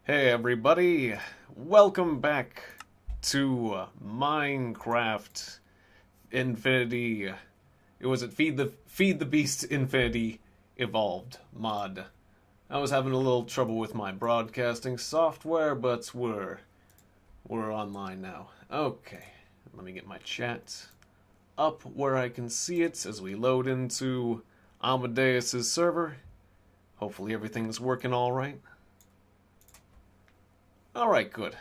Hey everybody, welcome back to Minecraft Infinity. It was Feed the Beast Infinity Evolved mod. I was having a little trouble with my broadcasting software, but we're online now. Okay, let me get my chat up where I can see it as we load into Amadeus' server. Hopefully everything's working all right. Alright, good.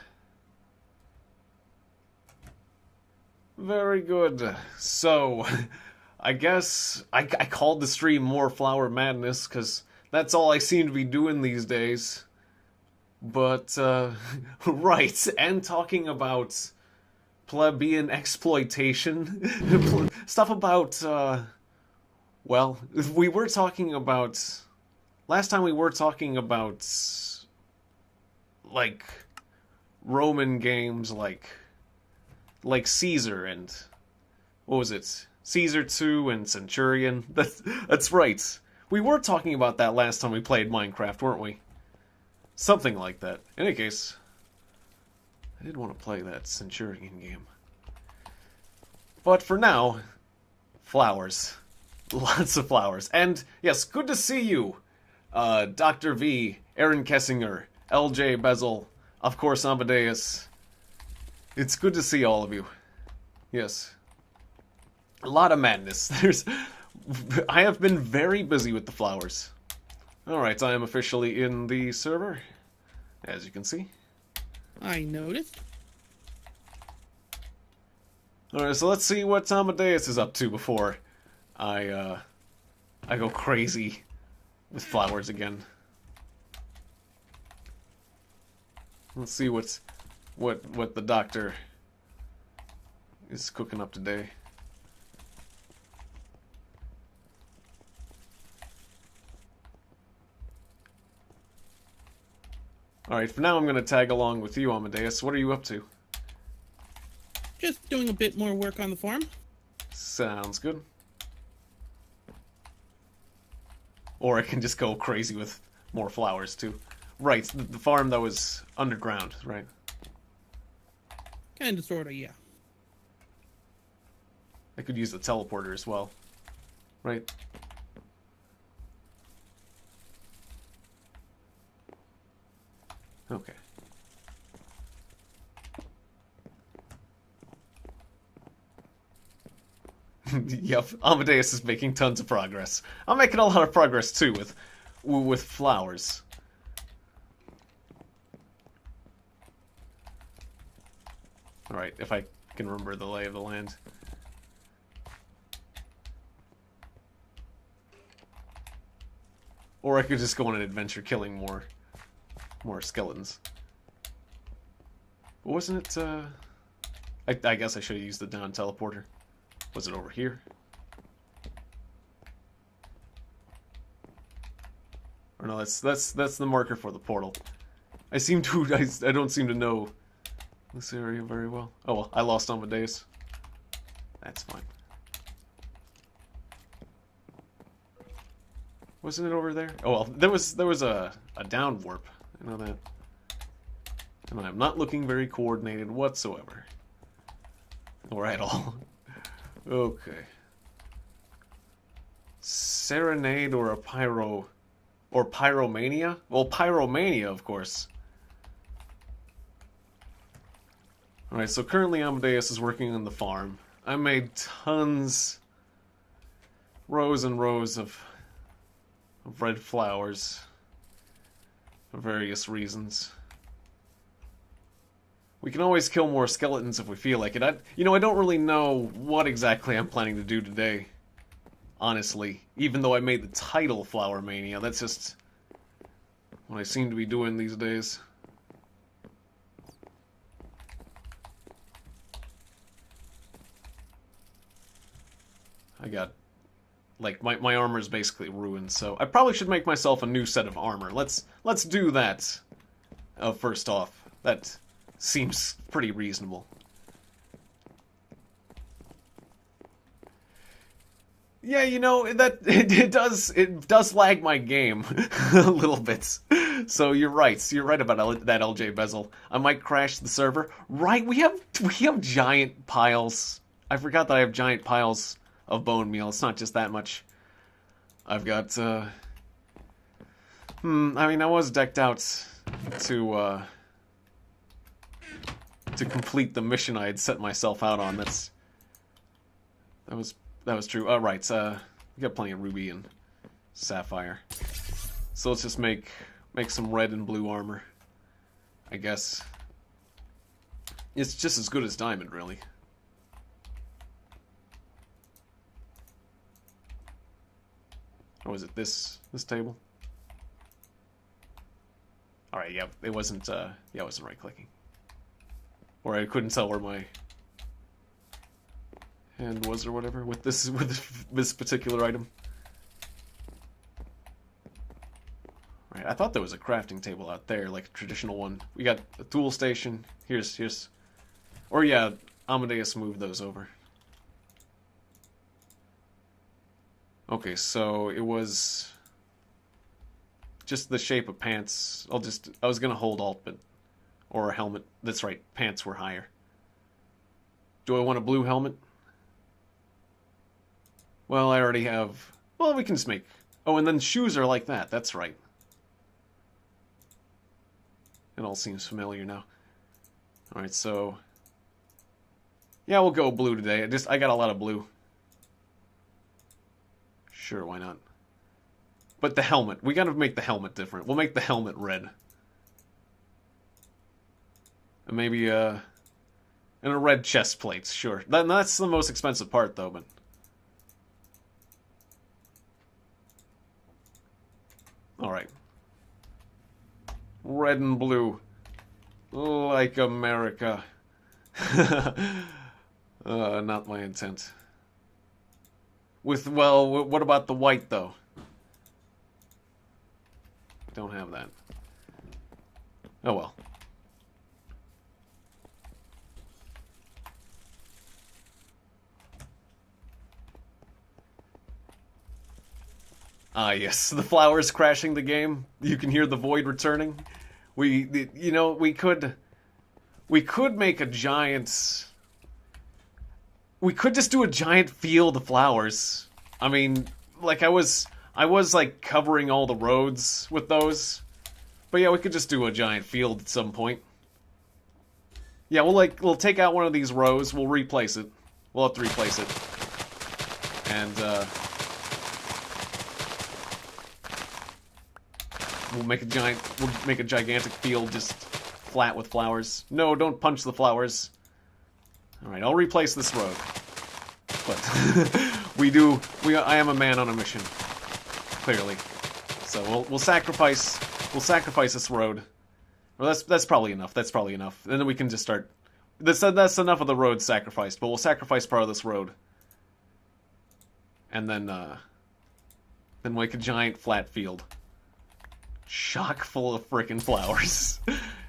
Very good. So, I guess I called the stream More Flower Madness because that's all I seem to be doing these days. But, right, and talking about plebeian exploitation. Stuff about, well, we were talking about... Last time we were talking about, like... Roman games like Caesar and what was it? Caesar 2 and Centurion. That's right. We were talking about that last time we played Minecraft, weren't we? Something like that. In any case, I did want to play that Centurion game. But for now, flowers. Lots of flowers. And yes, good to see you. Dr. V, Aaron Kessinger, LJ Bezel, of course, Amadeus. It's good to see all of you. Yes. A lot of madness. I have been very busy with the flowers. Alright, I am officially in the server, as you can see. I noticed. Alright, so let's see what Amadeus is up to before I go crazy with flowers again. Let's see what the doctor is cooking up today. Alright, for now I'm going to tag along with you, Amadeus. What are you up to? Just doing a bit more work on the farm. Sounds good. Or I can just go crazy with more flowers, too. Right, the farm that was underground, right? Kinda, sorta, yeah. I could use the teleporter as well, right? Okay. Yep, Amadeus is making tons of progress. I'm making a lot of progress too with flowers. Alright, if I can remember the lay of the land. Or I could just go on an adventure killing more skeletons. But wasn't it, I guess I should have used the down teleporter. Was it over here? Or no, that's the marker for the portal. I don't seem to know this area very well. Oh well, I lost Amadeus. That's fine. Wasn't it over there? Oh well, there was a down warp. I know that. And I'm not looking very coordinated whatsoever. Or at all. Okay. Serenade or a pyro... Or pyromania? Well, pyromania, of course. Alright, so currently Amadeus is working on the farm. I made tons... rows and rows of red flowers. For various reasons. We can always kill more skeletons if we feel like it. I don't really know what exactly I'm planning to do today. Honestly. Even though I made the title Flower Mania, that's just what I seem to be doing these days. I got... like, my armor's basically ruined, so I probably should make myself a new set of armor. Let's do that. First off. That seems pretty reasonable. Yeah, you know, that it does lag my game a little bit. So you're right. You're right about that LJ bezel. I might crash the server. Right, we have giant piles. I forgot that I have giant piles of bone meal. It's not just that much. I've got I mean, I was decked out to complete the mission I had set myself out on. That was true. Oh, right. We got plenty of ruby and sapphire. So let's just make some red and blue armor. I guess it's just as good as diamond, really. Or was it this table? All right, yeah, it wasn't. Yeah, it wasn't right clicking, or I couldn't tell where my hand was or whatever with this particular item. Right, I thought there was a crafting table out there, like a traditional one. We got a tool station. Here's, or yeah, Amadeus moved those over. Okay, so it was just the shape of pants. I was gonna hold alt, but or a helmet. That's right, pants were higher. Do I want a blue helmet? Well, I already have. Well, we can just make. Oh, and then shoes are like that. That's right. It all seems familiar now. All right, so yeah, we'll go blue today. I got a lot of blue. Sure, why not? But the helmet, we gotta make the helmet different. We'll make the helmet red. And maybe and a red chest plate, sure. That's the most expensive part though, but alright. Red and blue. Like America. Not my intent. Well, what about the white, though? Don't have that. Oh, well. Ah, yes. The flowers crashing the game. You can hear the void returning. We could make a giant... We could just do a giant field of flowers. I mean, like I was like covering all the roads with those. But yeah, we could just do a giant field at some point. Yeah, we'll take out one of these rows, we'll replace it. We'll have to replace it. And we'll make a gigantic field just flat with flowers. No, don't punch the flowers. Alright, I'll replace this road. But I am a man on a mission. Clearly. So we'll sacrifice this road. Well, that's probably enough. That's probably enough. And then we can just start. That's enough of the road sacrificed, but we'll sacrifice part of this road. And then make a giant flat field. Chock full of frickin' flowers.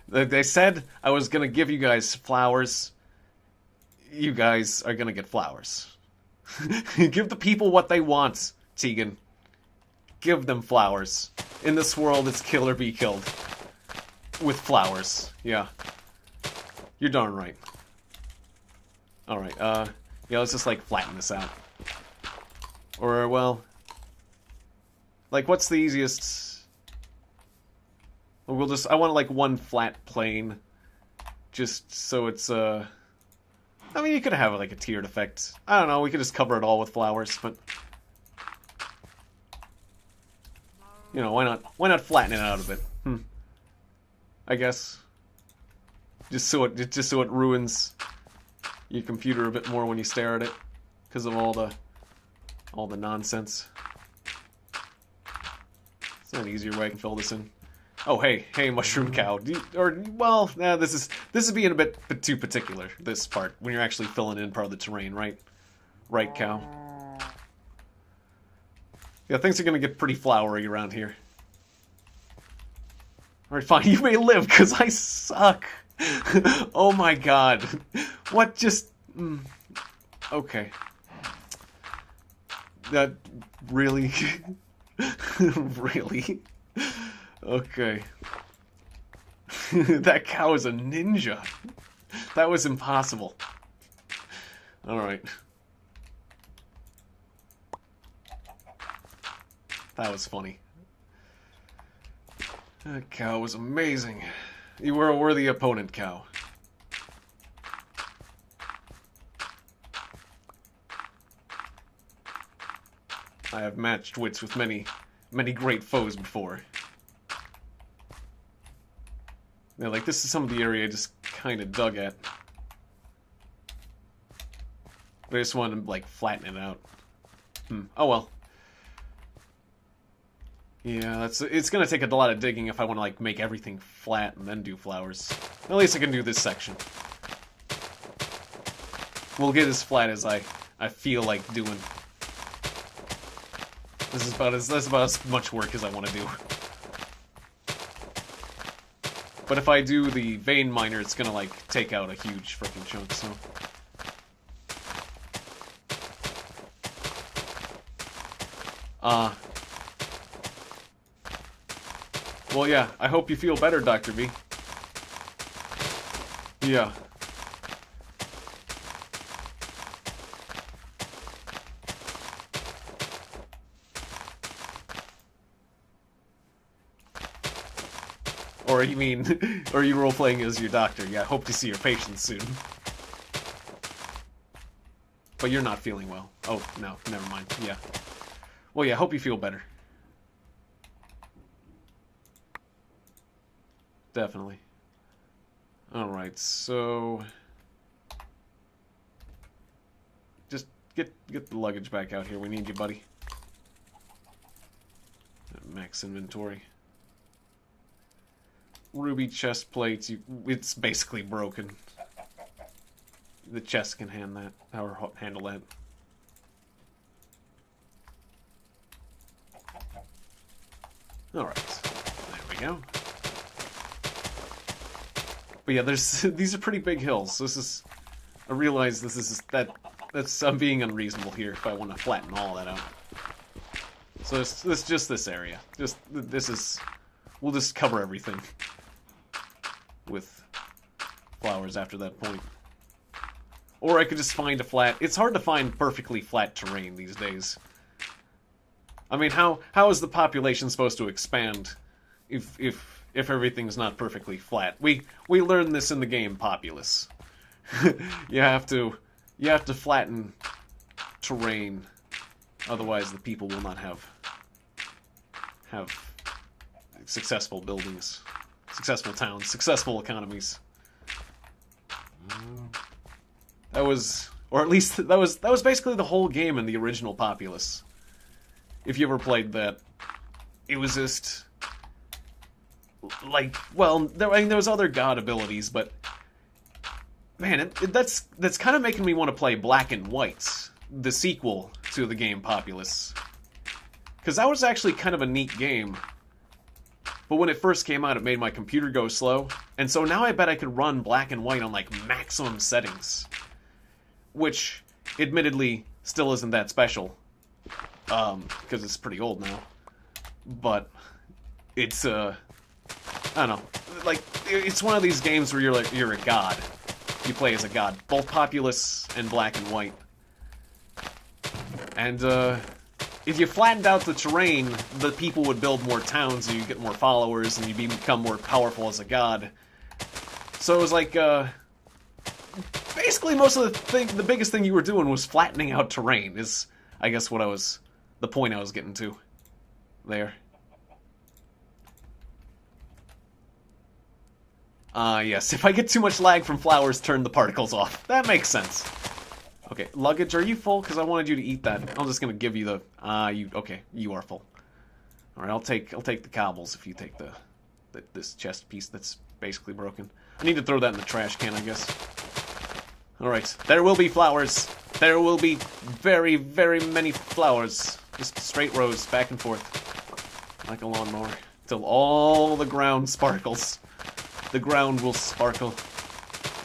They said I was gonna give you guys flowers. You guys are gonna get flowers. Give the people what they want, Tiegon. Give them flowers. In this world, it's kill or be killed. With flowers. Yeah. You're darn right. Alright, yeah, let's just, like, flatten this out. Or, well... Like, what's the easiest... We'll just... I want, like, one flat plane. Just so it's, I mean, you could have, like, a tiered effect. I don't know, we could just cover it all with flowers, but... You know, why not flatten it out a bit? I guess. Just so it ruins your computer a bit more when you stare at it. Because of all the nonsense. Is there an easier way I can fill this in? Oh, hey, mushroom cow. This is being a bit too particular, this part, when you're actually filling in part of the terrain, right? Right, cow? Yeah, things are gonna get pretty flowery around here. Alright, fine, you may live, because I suck! Oh my god. What just... Okay. That... Really? Really? Okay. That cow is a ninja. That was impossible. Alright. That was funny. That cow was amazing. You were a worthy opponent, cow. I have matched wits with many great foes before. Yeah, like, this is some of the area I just kind of dug at. But I just wanted to, like, flatten it out. Oh well. Yeah, it's gonna take a lot of digging if I want to, like, make everything flat and then do flowers. At least I can do this section. We'll get as flat as I feel like doing. That's about as much work as I want to do. But if I do the vein miner, it's gonna, like, take out a huge freaking chunk, so... Well, yeah, I hope you feel better, Dr. B. Yeah. Or you mean, or you role-playing as your doctor. Yeah, hope to see your patient soon. But you're not feeling well. Oh, no, never mind. Yeah. Well, yeah, hope you feel better. Definitely. Alright, so... Just get the luggage back out here. We need you, buddy. Max inventory. Ruby chest plates. It's basically broken. The chest can handle that. Alright. There we go. But yeah, these are pretty big hills. I realize I'm being unreasonable here if I want to flatten all that out. So it's just this area. We'll just cover everything with flowers after that point. Or I could just find a flat. It's hard to find perfectly flat terrain these days. I mean, how is the population supposed to expand if everything's not perfectly flat? We learned this in the game Populous. you have to flatten terrain, otherwise the people will not have successful buildings, successful towns, successful economies. That was basically the whole game in the original Populous. If you ever played that, it was just like, well, there was other god abilities, but man, that's kind of making me want to play Black and White, the sequel to the game Populous, because that was actually kind of a neat game. But when it first came out, it made my computer go slow, and so now I bet I could run Black and White on like maximum settings, which admittedly still isn't that special, because it's pretty old now. But it's I don't know, like, it's one of these games where you're a god. You play as a god, both Populous and Black and White. And if you flattened out the terrain, the people would build more towns, and you get more followers, and you become more powerful as a god. So it was like, basically most of the biggest thing you were doing was flattening out terrain, is, I guess, the point I was getting to there. Yes, if I get too much lag from flowers, turn the particles off. That makes sense. Okay, luggage, are you full? Because I wanted you to eat that. I'm just gonna give you the... okay, you are full. Alright, I'll take the cobbles if you take this chest piece that's basically broken. I need to throw that in the trash can, I guess. Alright, there will be flowers. There will be very, very many flowers. Just straight rows, back and forth. Like a lawnmower. Till all the ground sparkles. The ground will sparkle.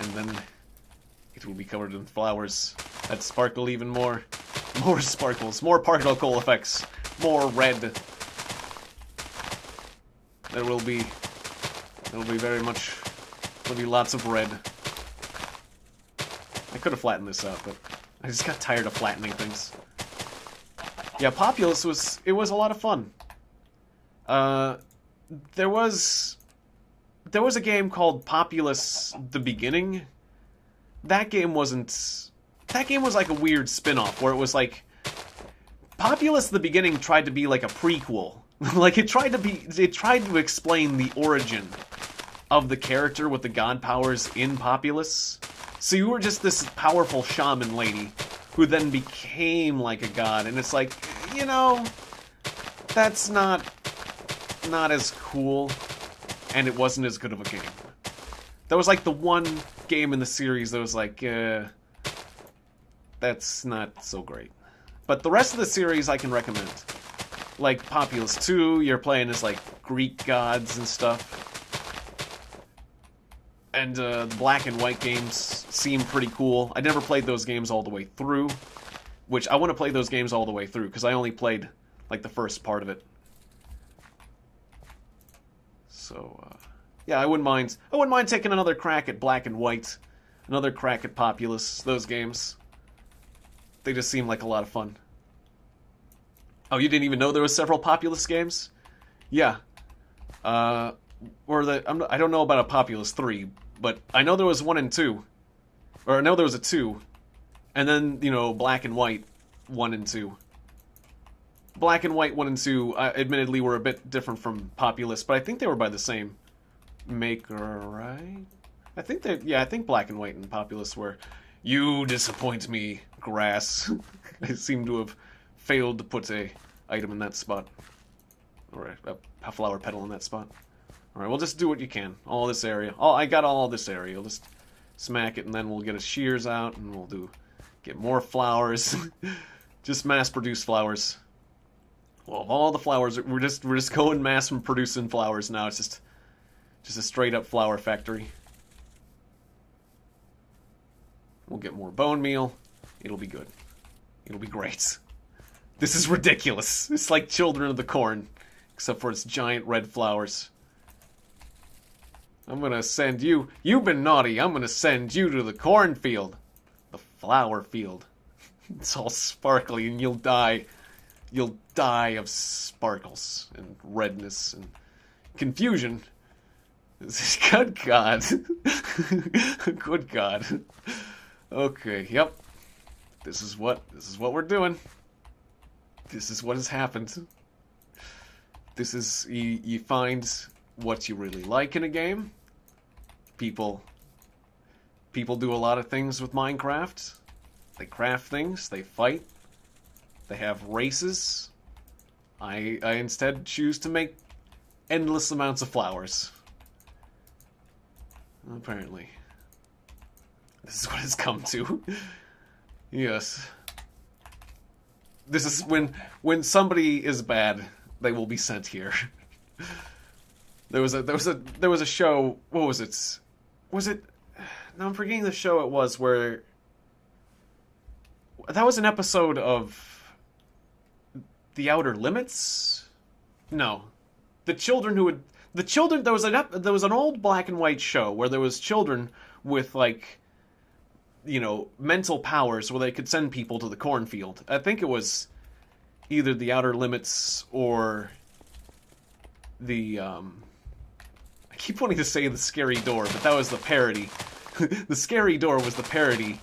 And then it will be covered in flowers that sparkle even more. More sparkles. More particle effects. More red. There will be very much, there'll be lots of red. I could have flattened this out, but I just got tired of flattening things. Yeah, Populous was a lot of fun. There was a game called Populous The Beginning. That game was like a weird spin-off where it was like Populous The Beginning tried to be like a prequel. Like it tried to explain the origin of the character with the god powers in Populous. So you were just this powerful shaman lady who then became like a god, and it's like, you know, that's not as cool, and it wasn't as good of a game. That was like the one game in the series that was like, that's not so great. But the rest of the series I can recommend. Like Populous 2, you're playing as like Greek gods and stuff. And the black and white games seem pretty cool. I never played those games all the way through, which I want to play those games all the way through because I only played like the first part of it. So yeah, I wouldn't mind taking another crack at black and white, another crack at Populous. Those games, they just seem like a lot of fun. Oh, you didn't even know there was several Populous games? Yeah. I don't know about a Populous 3, but I know there was 1 and 2. Or I know there was a 2. And then, you know, Black and White 1 and 2. Black and White 1 and 2, admittedly, were a bit different from Populous, but I think they were by the same maker, right? I think Black and White and Populous were. You disappoint me, grass. I seem to have failed to put a item in that spot. Or a flower petal in that spot. Alright, we'll just do what you can. All this area. I got all this area. We'll just smack it, and then we'll get a shears out, and we'll get more flowers. Just mass-produce flowers. Well, all the flowers, we're just going mass-producing flowers now. It's just a straight-up flower factory. We'll get more bone meal. It'll be good. It'll be great. This is ridiculous. It's like Children of the Corn, except for its giant red flowers. I'm gonna send you... You've been naughty. I'm gonna send you to the cornfield. The flower field. It's all sparkly and you'll die. You'll die of sparkles and redness and confusion. Good God. Good God. Okay, yep. This is what we're doing. This is what has happened. This is... You find what you really like in a game. People do a lot of things with Minecraft. They craft things, they fight, they have races. I instead choose to make endless amounts of flowers. Apparently. This is what it's come to. Yes. This is when somebody is bad, they will be sent here. There was a show. What was it? Was it? No, I'm forgetting the show it was where. That was an episode of The Outer Limits. No, the children who would. The children. There was an old black and white show where there was children with like, you know, mental powers where they could send people to the cornfield. I think it was either The Outer Limits or the I keep wanting to say The Scary Door, but that was the parody. The Scary Door was the parody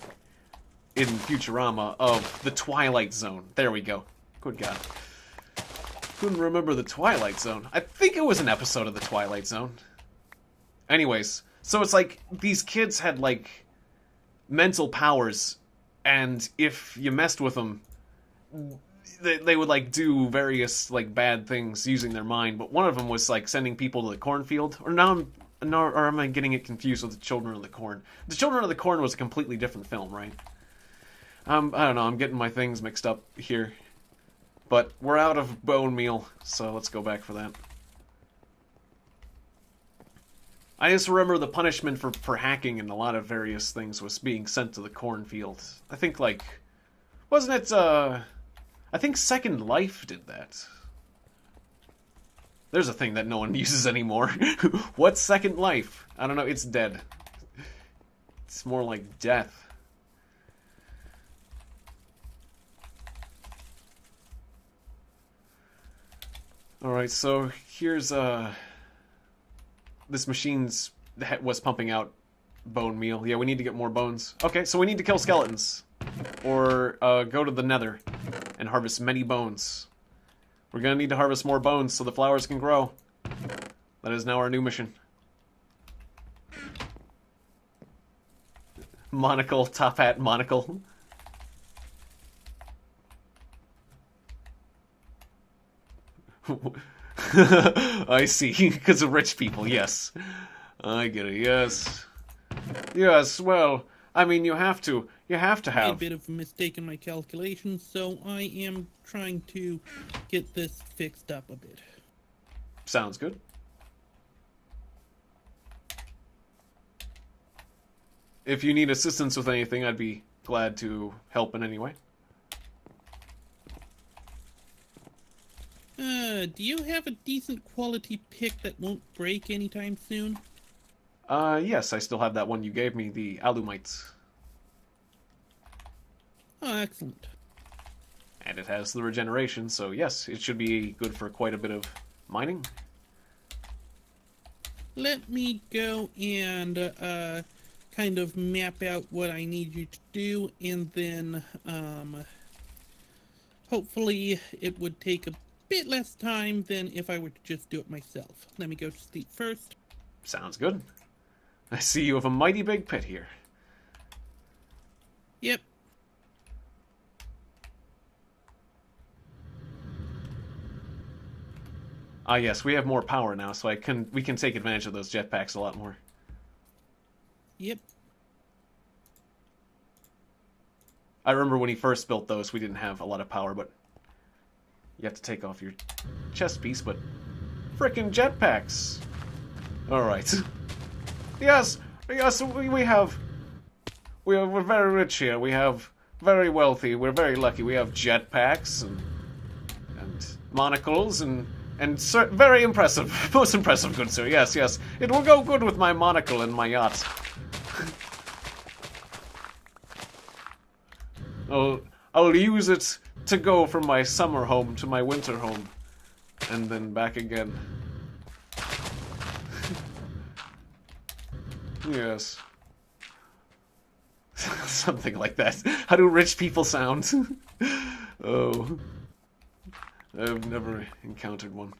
in Futurama of The Twilight Zone. There we go. Good God. Couldn't remember The Twilight Zone. I think it was an episode of The Twilight Zone. Anyways, so it's like these kids had like mental powers, and if you messed with them, they would like do various like bad things using their mind. But one of them was like sending people to the cornfield. Or am I getting it confused with the Children of the Corn? The Children of the Corn was a completely different film, right? I don't know. I'm getting my things mixed up here. But we're out of bone meal, so let's go back for that. I just remember the punishment for hacking in a lot of various things was being sent to the cornfield. I think, like... Wasn't it, I think Second Life did that. There's a thing that no one uses anymore. What's Second Life? I don't know, it's dead. It's more like death. Alright, so here's, this machine's was pumping out bone meal. Yeah, we need to get more bones. Okay, so we need to kill skeletons. Or, go to the nether and harvest many bones. We're gonna need to harvest more bones so the flowers can grow. That is now our new mission. Monocle, top hat, monocle. I see, because of rich people, yes. I get it, yes. Yes, well, I mean, you have to have... A bit of a mistake in my calculations, so I am trying to get this fixed up a bit. Sounds good. If you need assistance with anything, I'd be glad to help in any way. Do you have a decent quality pick that won't break anytime soon? Yes, I still have that one you gave me, the alumite. Oh, excellent. And it has the regeneration, so yes, it should be good for quite a bit of mining. Let me go and, kind of map out what I need you to do, and then, hopefully it would take a bit less time than if I were to just do it myself. Let me go to sleep first. Sounds good. I see you have a mighty big pit here. Yep. Ah, yes, we have more power now, so we can take advantage of those jetpacks a lot more. Yep. I remember when he first built those, we didn't have a lot of power, but you have to take off your chest piece, but frickin' jetpacks. Alright. Yes, we're very rich here. We have very wealthy. We're very lucky. We have jetpacks and monocles and very impressive. Most impressive, good sir. Yes, yes. It will go good with my monocle and my yacht. I'll use it to go from my summer home to my winter home, and then back again. Yes. Something like that. How do rich people sound? Oh. I've never encountered one.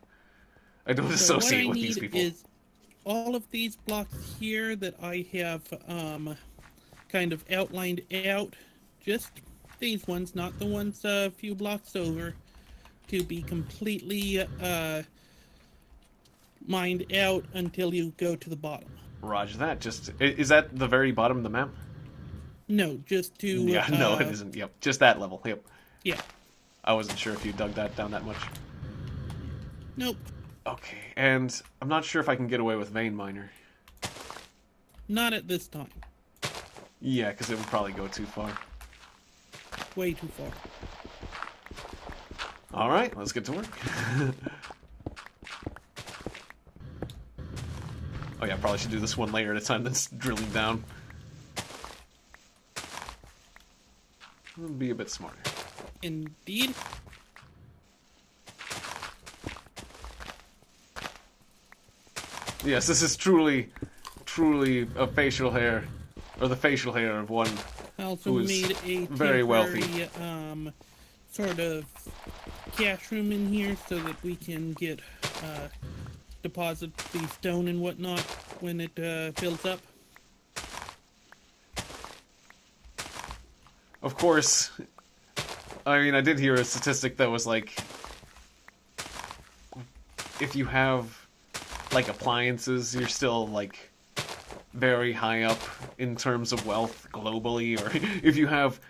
I don't associate with these people. What I need is all of these blocks here that I have kind of outlined out. Just these ones, not the ones a few blocks over, to be completely mined out until you go to the bottom. Roger that. Just is that the very bottom of the map? No, just to... Yeah, no, it isn't. Yep, just that level. Yep. Yeah. I wasn't sure if you dug that down that much. Nope. Okay, and I'm not sure if I can get away with vein miner. Not at this time. Yeah, because it would probably go too far. Way too far. Alright, let's get to work. Oh yeah, I probably should do this one layer at a time than drilling down. Be a bit smarter. Indeed. Yes, this is truly a facial hair, or the facial hair of one I also who is made a very wealthy. Sort of cash room in here so that we can get deposit the stone and whatnot when it fills up. Of course, I mean, I did hear a statistic that was like, if you have, like, appliances, you're still, like, very high up in terms of wealth globally, or if you have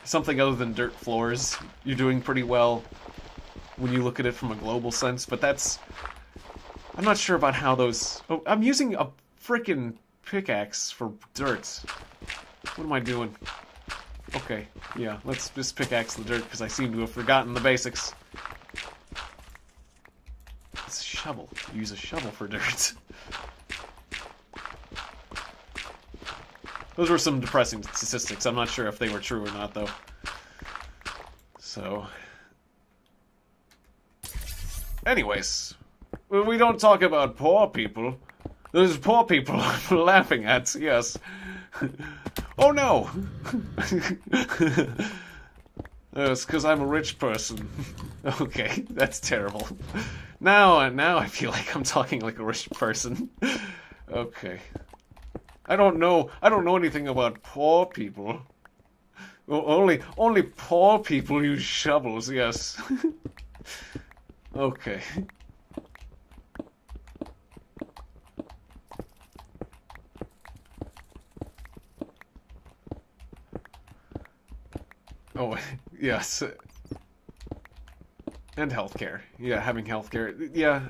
something other than dirt floors, you're doing pretty well when you look at it from a global sense, but I'm not sure about how those... Oh, I'm using a frickin' pickaxe for dirt. What am I doing? Okay, yeah, let's just pickaxe the dirt, because I seem to have forgotten the basics. It's a shovel. Use a shovel for dirt. Those were some depressing statistics. I'm not sure if they were true or not, though. So... anyways, we don't talk about poor people. There's poor people I'm laughing at, yes. Oh no! It's because I'm a rich person. Okay, that's terrible. Now I feel like I'm talking like a rich person. Okay. I don't know anything about poor people. Well, only poor people use shovels, yes. Okay. Oh, yes. And healthcare. Yeah, having healthcare. Yeah.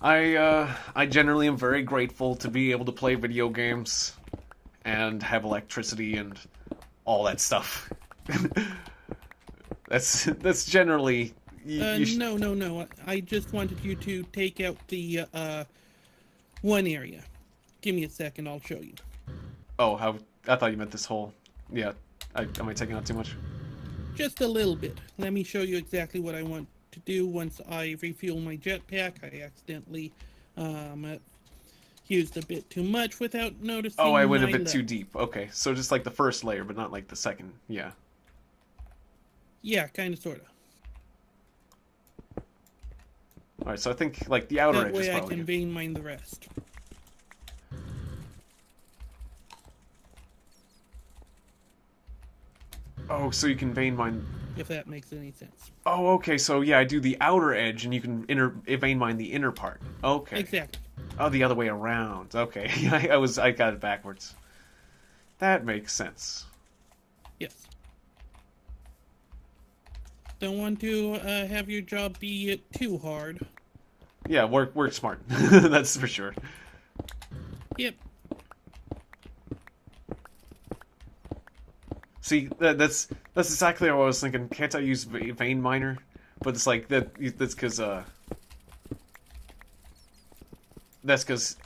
I generally am very grateful to be able to play video games and have electricity and all that stuff. That's generally... No. I just wanted you to take out the, one area. Give me a second, I'll show you. Oh, I thought you meant this whole... Yeah. Am I taking out too much? Just a little bit. Let me show you exactly what I want to do once I refuel my jetpack. I accidentally used a bit too much without noticing. Oh, I went a bit too deep. Okay, so just like the first layer, but not like the second. Yeah. Yeah, kind of, sort of. All right, so I think like the outer edge is probably... That way I can vein mine the rest. Oh, so you can vein mine... If that makes any sense. Oh, okay, so yeah, I do the outer edge, and you can vein mine the inner part. Okay. Exactly. Oh, the other way around. Okay, I got it backwards. That makes sense. Yes. Don't want to have your job be too hard. Yeah, work smart. That's for sure. Yep. See, that's exactly what I was thinking. Can't I use vein miner? But it's like that's because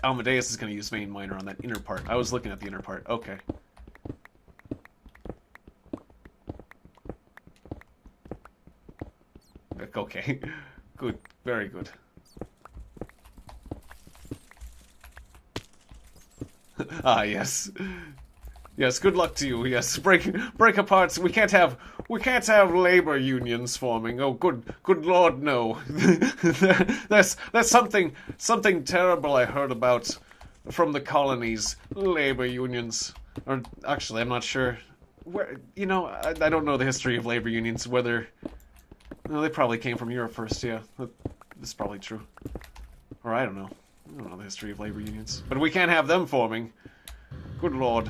Amadeus is going to use vein miner on that inner part. I was looking at the inner part. Okay. Okay. Good. Very good. Ah, yes. Yes, good luck to you. Yes, break apart. We can't have labor unions forming. Oh, good Lord, no. that's something terrible I heard about from the colonies. Labor unions. Or actually, I'm not sure. Where I don't know the history of labor unions. Whether they probably came from Europe first. Yeah, that's probably true. Or I don't know. I don't know the history of labor unions. But we can't have them forming. Good Lord.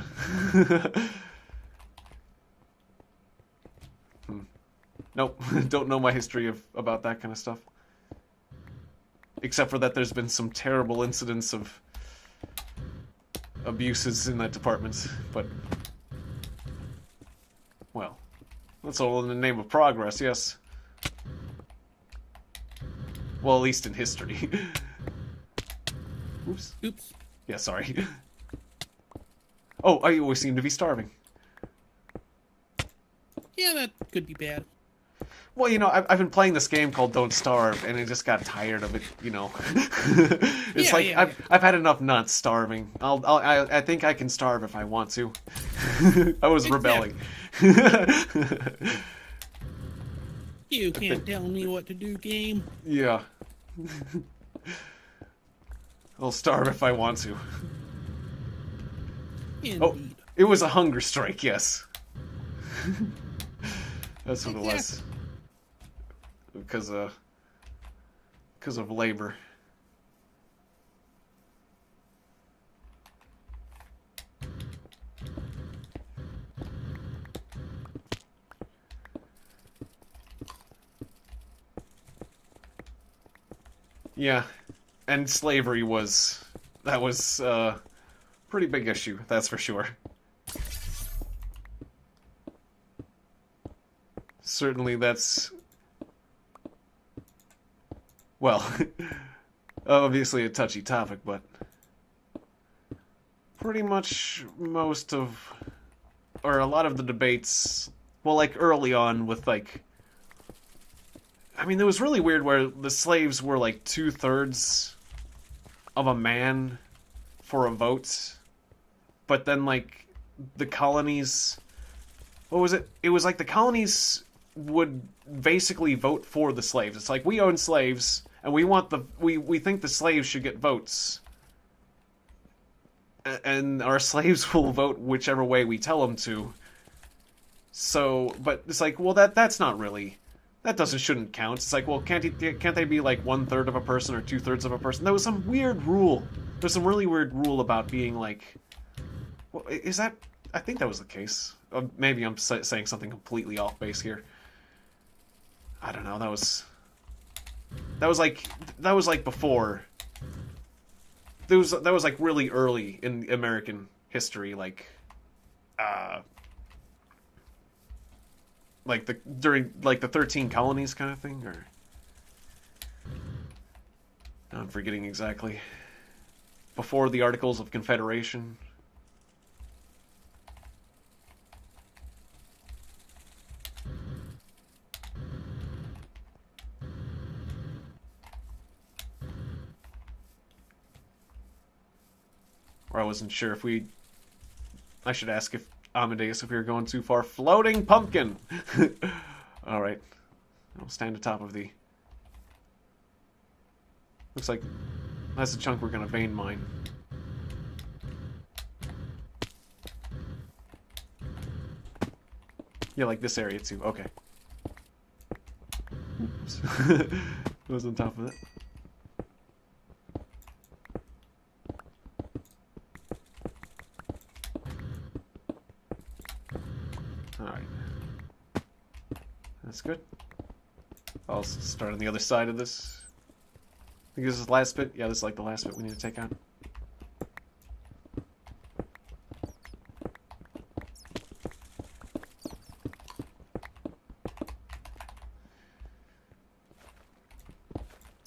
Nope, don't know my history about that kind of stuff. Except for that there's been some terrible incidents of abuses in that department, but... well, that's all in the name of progress, yes. Well, at least in history. Oops. Oops. Yeah, sorry. Oh, I always seem to be starving. Yeah, that could be bad. Well, I've been playing this game called Don't Starve, and I just got tired of it. It's I've had enough nuts starving. I think I can starve if I want to. I was rebelling. You can't tell me what to do, game. Yeah. I'll starve if I want to. Indeed. Oh, it was a hunger strike, yes. That's what it was. Because of labor. Yeah, and slavery was pretty big issue, that's for sure. Certainly that's well, obviously a touchy topic, but pretty much most of, or a lot of the debates, well, like early on with like, I mean, it was really weird where the slaves were like 2/3 of a man for a vote, but then like the colonies, what was it? It was like the colonies would basically vote for the slaves. It's like, we own slaves and we think the slaves should get votes. And our slaves will vote whichever way we tell them to. So, but it's like, well, that's not really, shouldn't count. It's like, well, can't they be like 1/3 of a person or 2/3 of a person? There was some weird rule. There's some really weird rule about being like, well, is that? I think that was the case. Maybe I'm saying something completely off base here. I don't know. That was like before. That was like really early in American history, like during like the 13 colonies kind of thing, or I'm forgetting exactly. Before the Articles of Confederation. Or I wasn't sure if I should ask if Amadeus if we were going too far. Floating pumpkin! Alright. I'll stand atop of the... Looks like that's the chunk we're gonna vein mine. Yeah, like this area too. Okay. Oops. It was on top of it. Alright. That's good. I'll start on the other side of this. I think this is the last bit. Yeah, this is like the last bit we need to take out.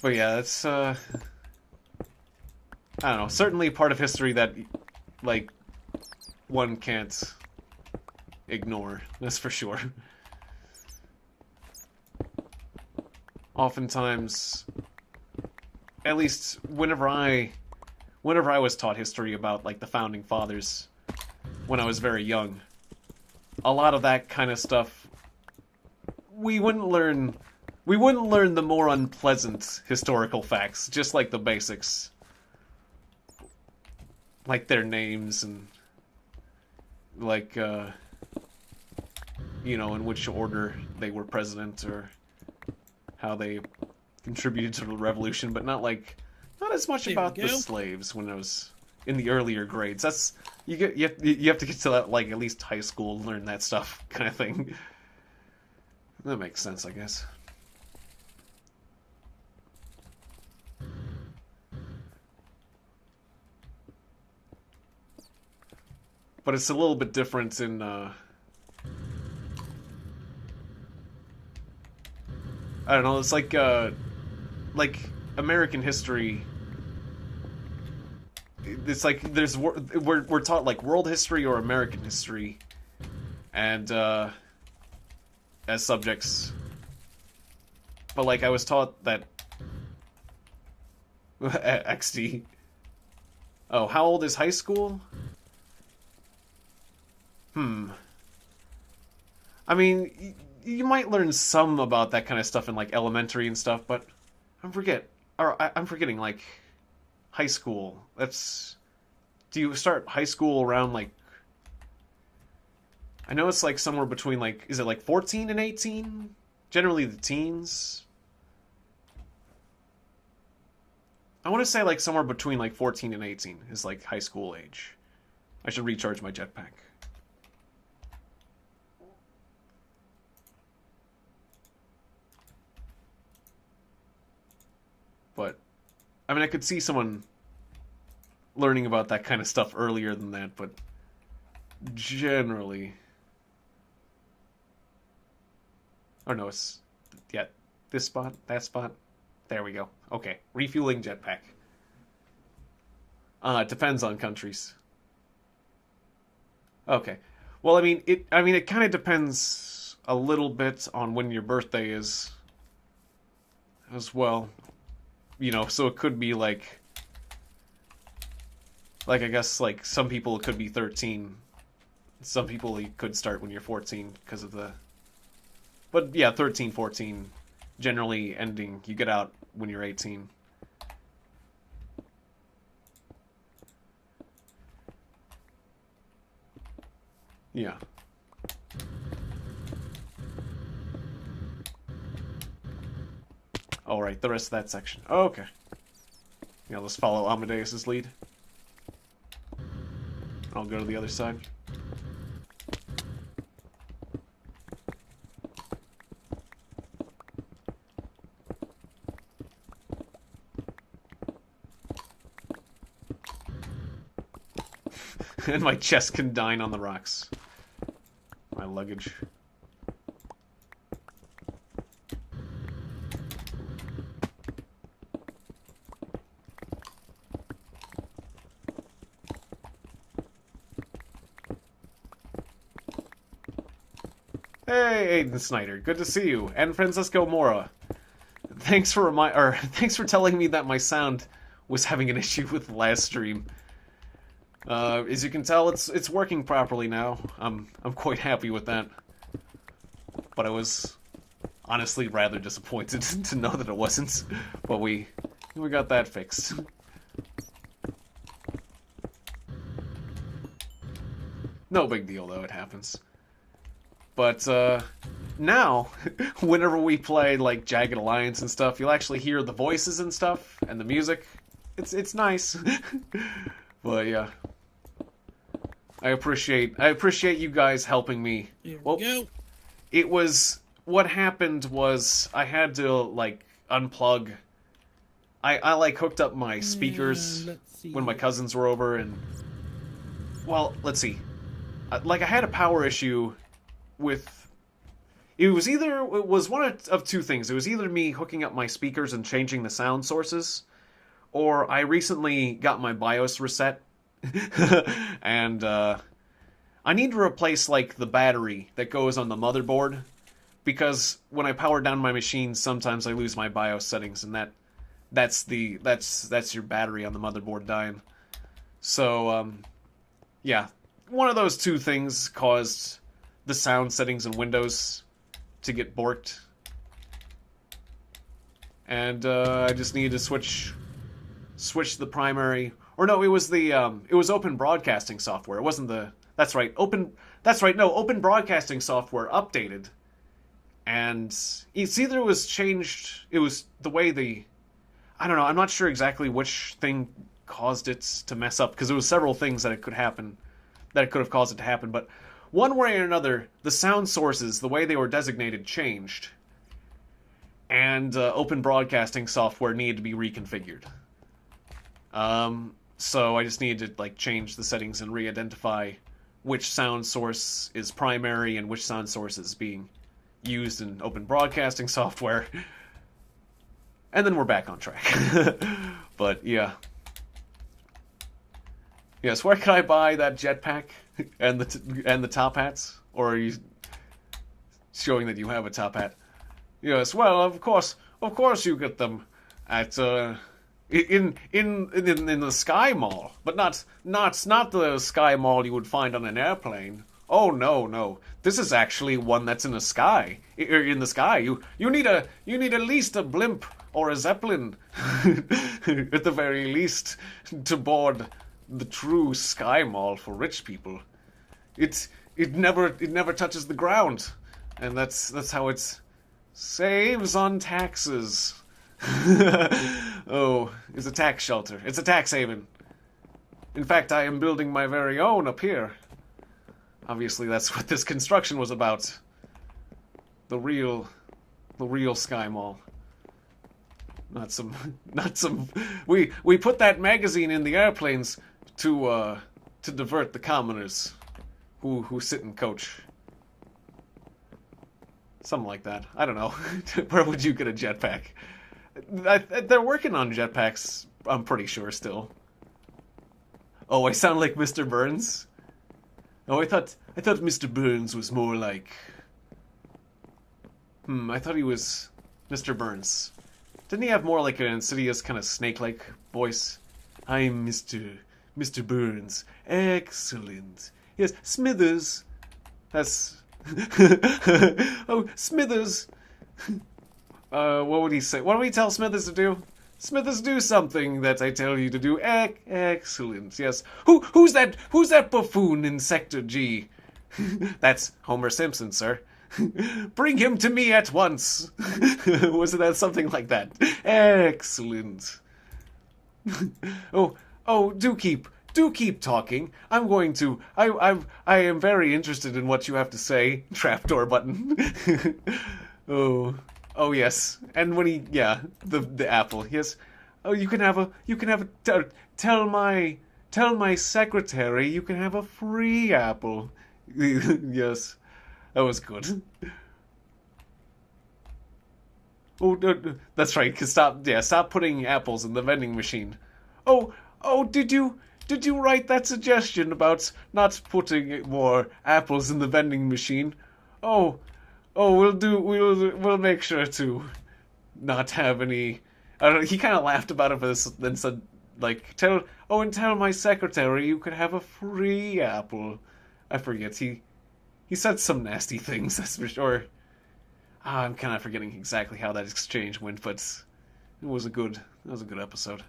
But yeah, that's, I don't know, certainly part of history that, like, one can't ignore, that's for sure. Oftentimes, at least whenever I was taught history about, like, the Founding Fathers, when I was very young, a lot of that kind of stuff, we wouldn't learn the more unpleasant historical facts, just like the basics. Like their names and, like, you know, in which order they were president or how they contributed to the revolution, but not as much about the slaves when I was in the earlier grades. That's, you have to get to that, like, at least high school, learn that stuff kind of thing. That makes sense, I guess. But it's a little bit different in, I don't know, it's like American history. It's like we're taught, like, world history or American history, and, as subjects. But, like, I was taught that... XD. Oh, how old is high school? I mean, you might learn some about that kind of stuff in, like, elementary and stuff, but I'm forgetting, like, high school. Do you start high school around, like, I know it's, like, somewhere between, like, is it, like, 14 and 18? Generally the teens. I want to say, like, somewhere between, like, 14 and 18 is, like, high school age. I should recharge my jetpack. But, I mean, I could see someone learning about that kind of stuff earlier than that, but generally... Oh no, it's... Yeah, this spot, that spot, There we go. Okay, refueling jetpack. It depends on countries. Okay. Well, it kind of depends a little bit on when your birthday is as well. So it could be like I guess like some people it could be 13. Some people you could start when you're 14 because of the... But yeah, 13, 14, generally ending, you get out when you're 18. Yeah. Alright, the rest of that section. Oh, okay. Yeah, let's follow Amadeus' lead. I'll go to the other side. And my chest can dine on the rocks. My luggage. Hey, Aiden Snyder, good to see you. And Francisco Mora. Thanks for telling me that my sound was having an issue with the last stream. As you can tell, it's working properly now. I'm quite happy with that. But I was honestly rather disappointed to know that it wasn't. But we got that fixed. No big deal though, it happens. But now, whenever we play like Jagged Alliance and stuff, you'll actually hear the voices and stuff and the music. It's nice. But yeah. I appreciate you guys helping me. Here we go. It was... What happened was I had to, like, unplug... I like, hooked up my speakers when my cousins were over, and... Well, let's see. Like, I had a power issue with... It was one of two things. It was either me hooking up my speakers and changing the sound sources, or I recently got my BIOS reset. And I need to replace like the battery that goes on the motherboard, because when I power down my machine, sometimes I lose my BIOS settings, and that's your battery on the motherboard dying. So yeah, one of those two things caused the sound settings in Windows to get borked, and I just needed to switch the primary. Or no, it was open broadcasting software. It wasn't the... That's right, open broadcasting software updated. And it's either it was changed... It was the way the... I don't know, I'm not sure exactly which thing caused it to mess up, because there was several things that it could have caused it to happen, but one way or another, the sound sources, the way they were designated, changed. And open broadcasting software needed to be reconfigured. So I just needed to like change the settings and re-identify which sound source is primary and which sound source is being used in open broadcasting software. And then we're back on track. But yeah. Yes, where can I buy that jetpack and the top hats? Or are you showing that you have a top hat? Yes, well, of course you get them at in the Sky Mall, but not the Sky Mall you would find on an airplane. Oh no, this is actually one that's in the sky. In the sky, you need at least a blimp or a zeppelin, at the very least, to board the true Sky Mall for rich people. It never touches the ground, and that's how it saves on taxes. Oh, it's a tax shelter. It's a tax haven. In fact, I am building my very own up here. Obviously, that's what this construction was about. The real Sky Mall. Not some. We put that magazine in the airplanes to divert the commoners who sit in coach. Something like that. I don't know. Where would you get a jetpack? They're working on jetpacks, I'm pretty sure, still. Oh, I sound like Mr. Burns? Oh, I thought Mr. Burns was more like... I thought he was Mr. Burns. Didn't he have more like an insidious kind of snake-like voice? I'm Mr. Burns. Excellent. Yes, Smithers. That's... Oh, Smithers. What would he say? What do we tell Smithers to do? Smithers, do something that I tell you to do. Excellent. Yes. Who's that buffoon in Sector G? That's Homer Simpson, sir. Bring him to me at once. Wasn't that something like that? Excellent. Oh, do keep talking. I'm going to. I am very interested in what you have to say. Trapdoor button. Oh yes. And when he, the apple. Yes. Oh, you can have a. Tell my secretary you can have a free apple. Yes. That was good. Oh, that's right. Stop putting apples in the vending machine. Oh, did you write that suggestion about not putting more apples in the vending machine? Oh, we'll make sure to not have any. I don't know. He kind of laughed about it, but then said, like, tell my secretary you could have a free apple. I forget. He said some nasty things, that's for sure. I'm kind of forgetting exactly how that exchange went, but it was a good episode.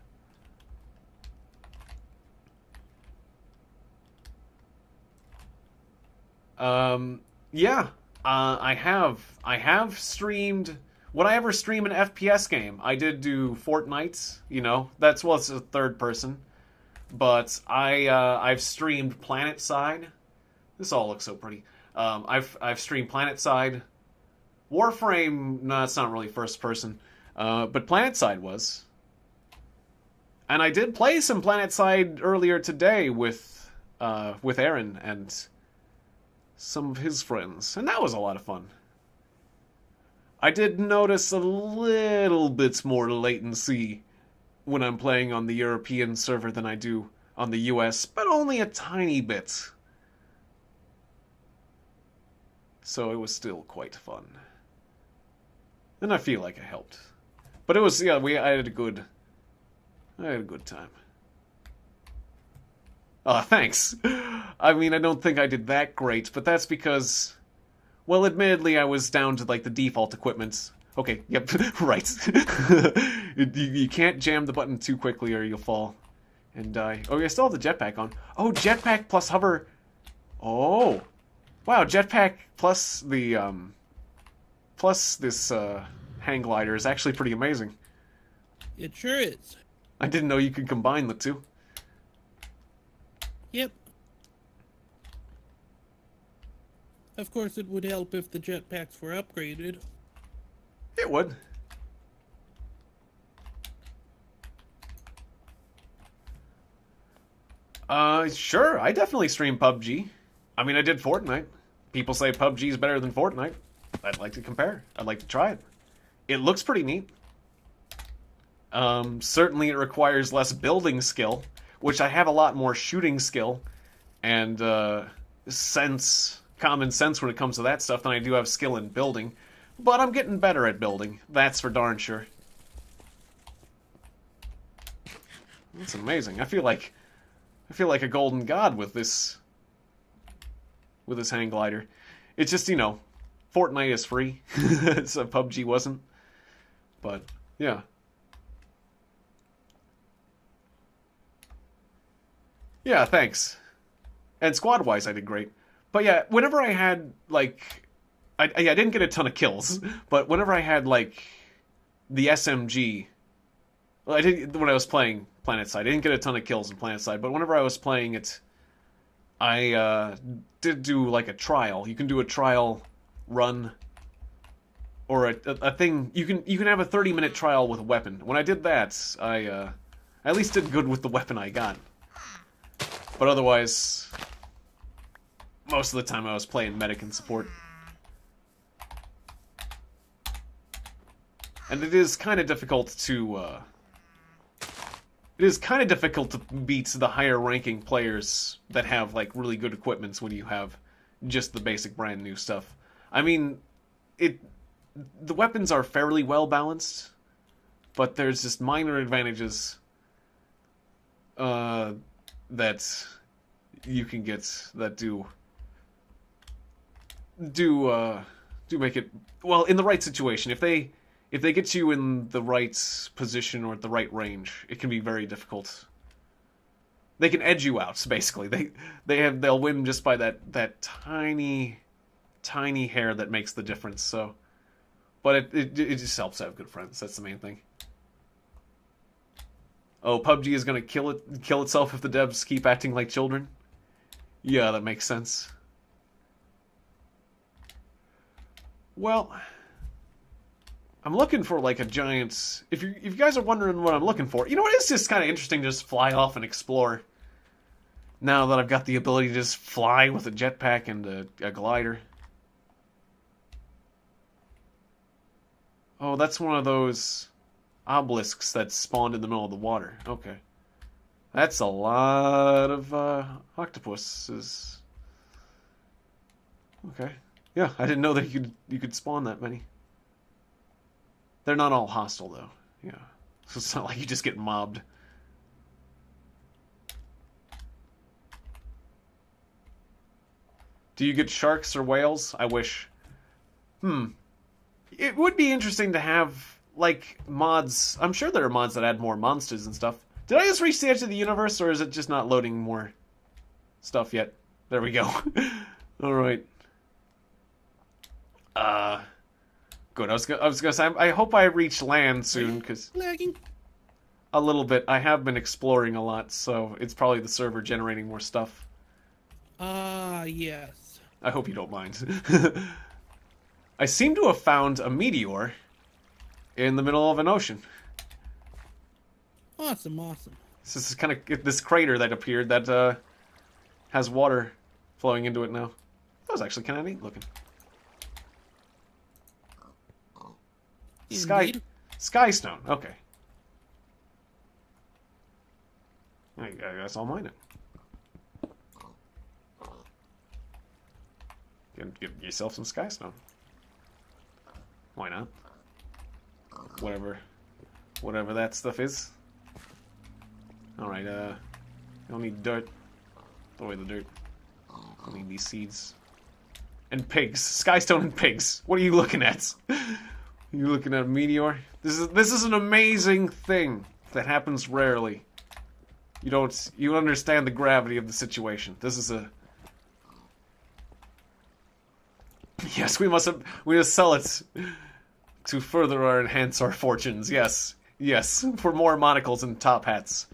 Yeah. I have streamed. Would I ever stream an FPS game? I did do Fortnite. It's a third person. But I've streamed PlanetSide. This all looks so pretty. I've streamed PlanetSide. Warframe, no, it's not really first person. But PlanetSide was. And I did play some PlanetSide earlier today with Aaron and some of his friends, and that was a lot of fun. I did notice a little bit more latency when I'm playing on the European server than I do on the US, but only a tiny bit. So it was still quite fun. And I feel like it helped. But it was, I had a good time. Oh, thanks. I mean, I don't think I did that great, but that's because, well, admittedly, I was down to, like, the default equipment. Okay, yep, right. You can't jam the button too quickly or you'll fall and die. Oh, I still have the jetpack on. Oh, jetpack plus hover. Oh. Wow, jetpack plus the, plus this, hang glider is actually pretty amazing. It sure is. I didn't know you could combine the two. Yep. Of course, it would help if the jetpacks were upgraded. It would. Sure. I definitely stream PUBG. I mean, I did Fortnite. People say PUBG is better than Fortnite. I'd like to compare. I'd like to try it. It looks pretty neat. Certainly it requires less building skill, which I have a lot more shooting skill and common sense when it comes to that stuff than I do have skill in building. But I'm getting better at building. That's for darn sure. That's amazing. I feel like a golden god with this hang glider. It's just, Fortnite is free, so PUBG wasn't. But yeah. Yeah, thanks. And squad-wise, I did great. But yeah, whenever I had, like... I didn't get a ton of kills, but whenever I had, like, the SMG... Well, when I was playing PlanetSide, I didn't get a ton of kills in PlanetSide, but whenever I was playing it, I did do, like, a trial. You can do a trial run, or a thing... You can have a 30-minute trial with a weapon. When I did that, I at least did good with the weapon I got. But otherwise, most of the time I was playing medic and support. And it is kind of difficult to, beat the higher ranking players that have, like, really good equipments when you have just the basic brand new stuff. I mean, the weapons are fairly well balanced, but there's just minor advantages that you can get that do make it, well, in the right situation. If they get you in the right position or at the right range, it can be very difficult. They can edge you out, basically. They'll win just by that tiny hair that makes the difference. So, but it just helps to have good friends. That's the main thing. Oh, PUBG is gonna kill itself if the devs keep acting like children? Yeah, that makes sense. Well, I'm looking for, like, a giant... If you guys are wondering what I'm looking for, you know what? It's just kind of interesting to just fly off and explore. Now that I've got the ability to just fly with a jetpack and a glider. Oh, that's one of those obelisks that spawned in the middle of the water. Okay. That's a lot of octopuses. Okay. Yeah, I didn't know that you could spawn that many. They're not all hostile, though. Yeah. So it's not like you just get mobbed. Do you get sharks or whales? I wish. It would be interesting to have, like, mods. I'm sure there are mods that add more monsters and stuff. Did I just reach the edge of the universe, or is it just not loading more stuff yet? There we go. Alright. Good. I was gonna say, I hope I reach land soon, because... Lagging. A little bit. I have been exploring a lot, so it's probably the server generating more stuff. Yes. I hope you don't mind. I seem to have found a meteor in the middle of an ocean. Awesome, awesome. This is kind of this crater that appeared that has water flowing into it now. That was actually kind of neat looking. Sky stone. Okay. I guess I'll mine it. Give yourself some sky stone. Why not? Whatever that stuff is. Alright, you don't need dirt. Throw away the dirt. Don't need these seeds. And pigs. Skystone and pigs. What are you looking at? You looking at a meteor? This is an amazing thing that happens rarely. You understand the gravity of the situation. This is a... Yes, we must sell it to further enhance our fortunes. Yes, for more monocles and top hats.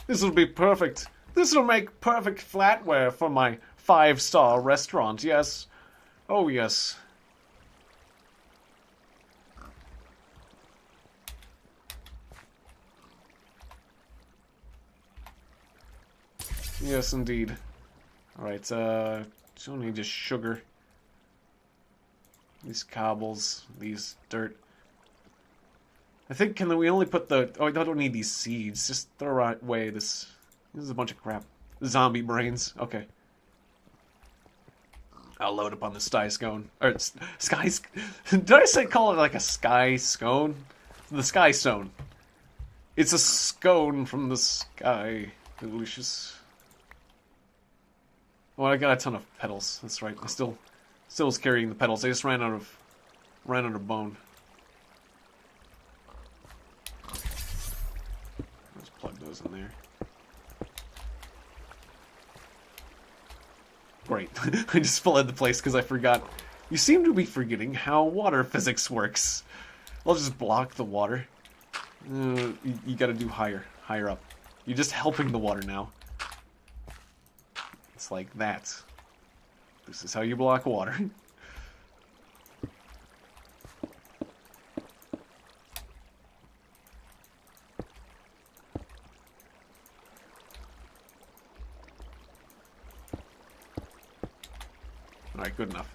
This will be perfect. This will make perfect flatware for my 5-star restaurant. Yes. Oh, yes. Yes, indeed. Alright, don't need just sugar. These cobbles, these dirt. I think, we only put the... Oh, I don't need these seeds. Just throw away this... This is a bunch of crap. Zombie brains. Okay. I'll load up on the sky scone. Or, sky... Did I call it like a sky scone? The sky stone. It's a scone from the sky. Delicious. Oh, I got a ton of petals. That's right. I still was carrying the petals. I just ran out of bone. Let's plug those in there. Great. I just flooded the place because I forgot. You seem to be forgetting how water physics works. I'll just block the water. You gotta do higher up. You're just helping the water now. It's like that. This is how you block water. Alright, good enough.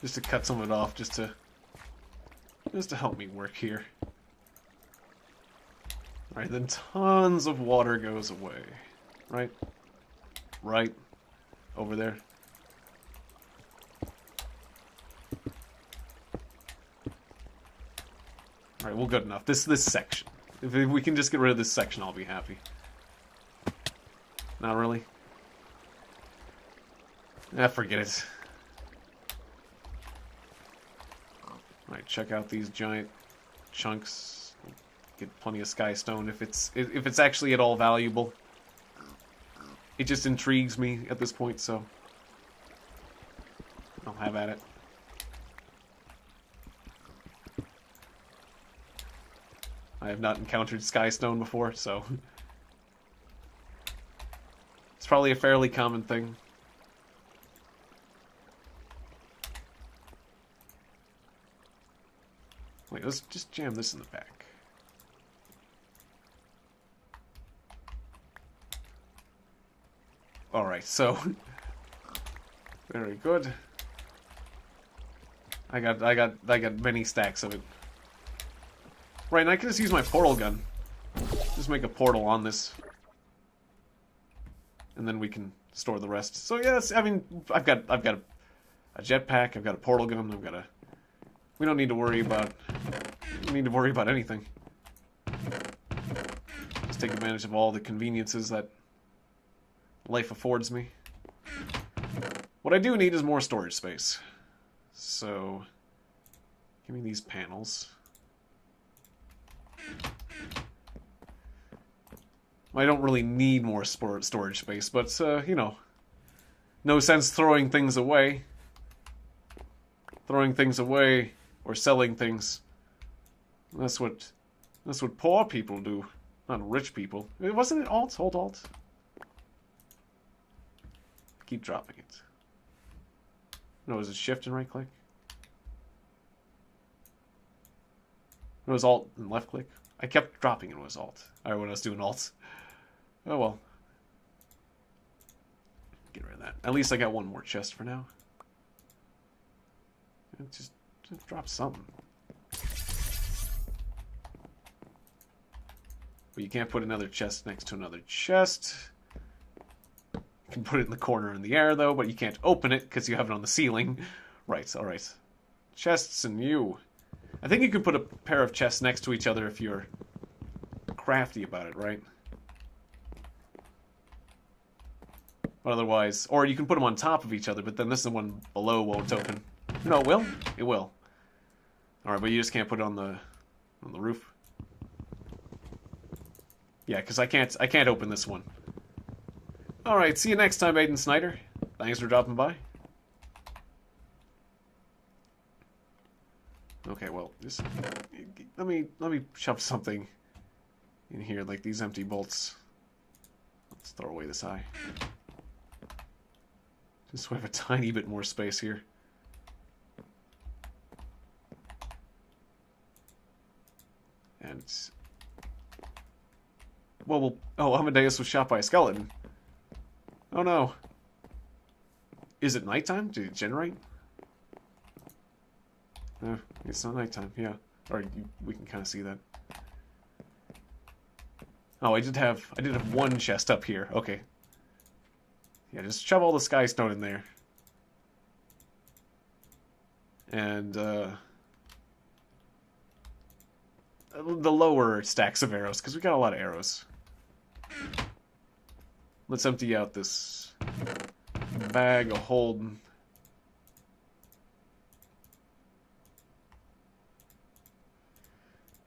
Just to cut some of it off, just to help me work here. Alright, then tons of water goes away. Right? Right. Over there. Alright, well, good enough. This section. If we can just get rid of this section, I'll be happy. Not really? Ah, forget it. Alright, check out these giant chunks. Get plenty of sky stone if it's actually at all valuable. It just intrigues me at this point, so I'll have at it. I have not encountered sky stone before, so it's probably a fairly common thing. Wait, let's just jam this in the back. Alright, so very good. I got many stacks of it. Right, and I can just use my portal gun. Just make a portal on this. And then we can store the rest. So yes, I mean I've got a jetpack, I've got a portal gun, I've got a we don't need to worry about anything. Just take advantage of all the conveniences that life affords me. What I do need is more storage space. So give me these panels. I don't really need more storage space, but you know, no sense throwing things away. Throwing things away or selling things. That's what poor people do, not rich people. Wasn't it Alt? Hold Alt. Keep dropping it. No, is it Shift and right click? It was Alt and left click. I kept dropping it was Alt. Alright, when I was doing Alt. Oh well. Get rid of that. At least I got one more chest for now. Just drop something. But you can't put another chest next to another chest. You can put it in the corner in the air though, but you can't open it because you have it on the ceiling. Right, alright. Chests and you. I think you could put a pair of chests next to each other if you're crafty about it, right? But otherwise, or you can put them on top of each other, but then this is the one below won't open. No, it will? It will. Alright, but you just can't put it on the roof. Yeah, because I can't open this one. Alright, see you next time, Aiden Snyder. Thanks for dropping by. Okay, well, just let me shove something in here, like these empty bolts. Let's throw away this eye. Just so we have a tiny bit more space here. And well, oh, Amadeus was shot by a skeleton. Oh no. Is it nighttime? Did it generate? No, it's not nighttime, yeah. Or we can kind of see that. Oh, I did have one chest up here. Okay. Yeah, just shove all the sky stone in there. And the lower stacks of arrows, because we got a lot of arrows. Let's empty out this bag of holding.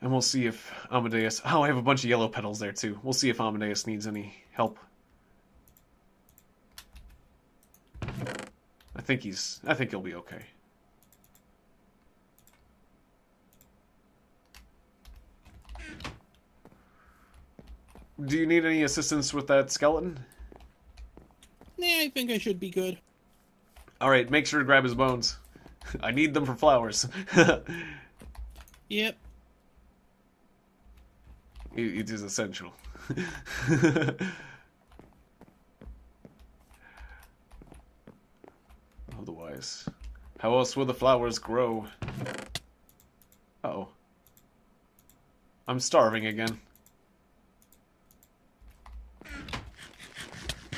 And we'll see if Amadeus... Oh, I have a bunch of yellow petals there, too. We'll see if Amadeus needs any help. I think he'll be okay. Do you need any assistance with that skeleton? Nah, I think I should be good. Alright, make sure to grab his bones. I need them for flowers. Yep. It is essential. Otherwise, How else will the flowers grow? Uh-oh. I'm starving again.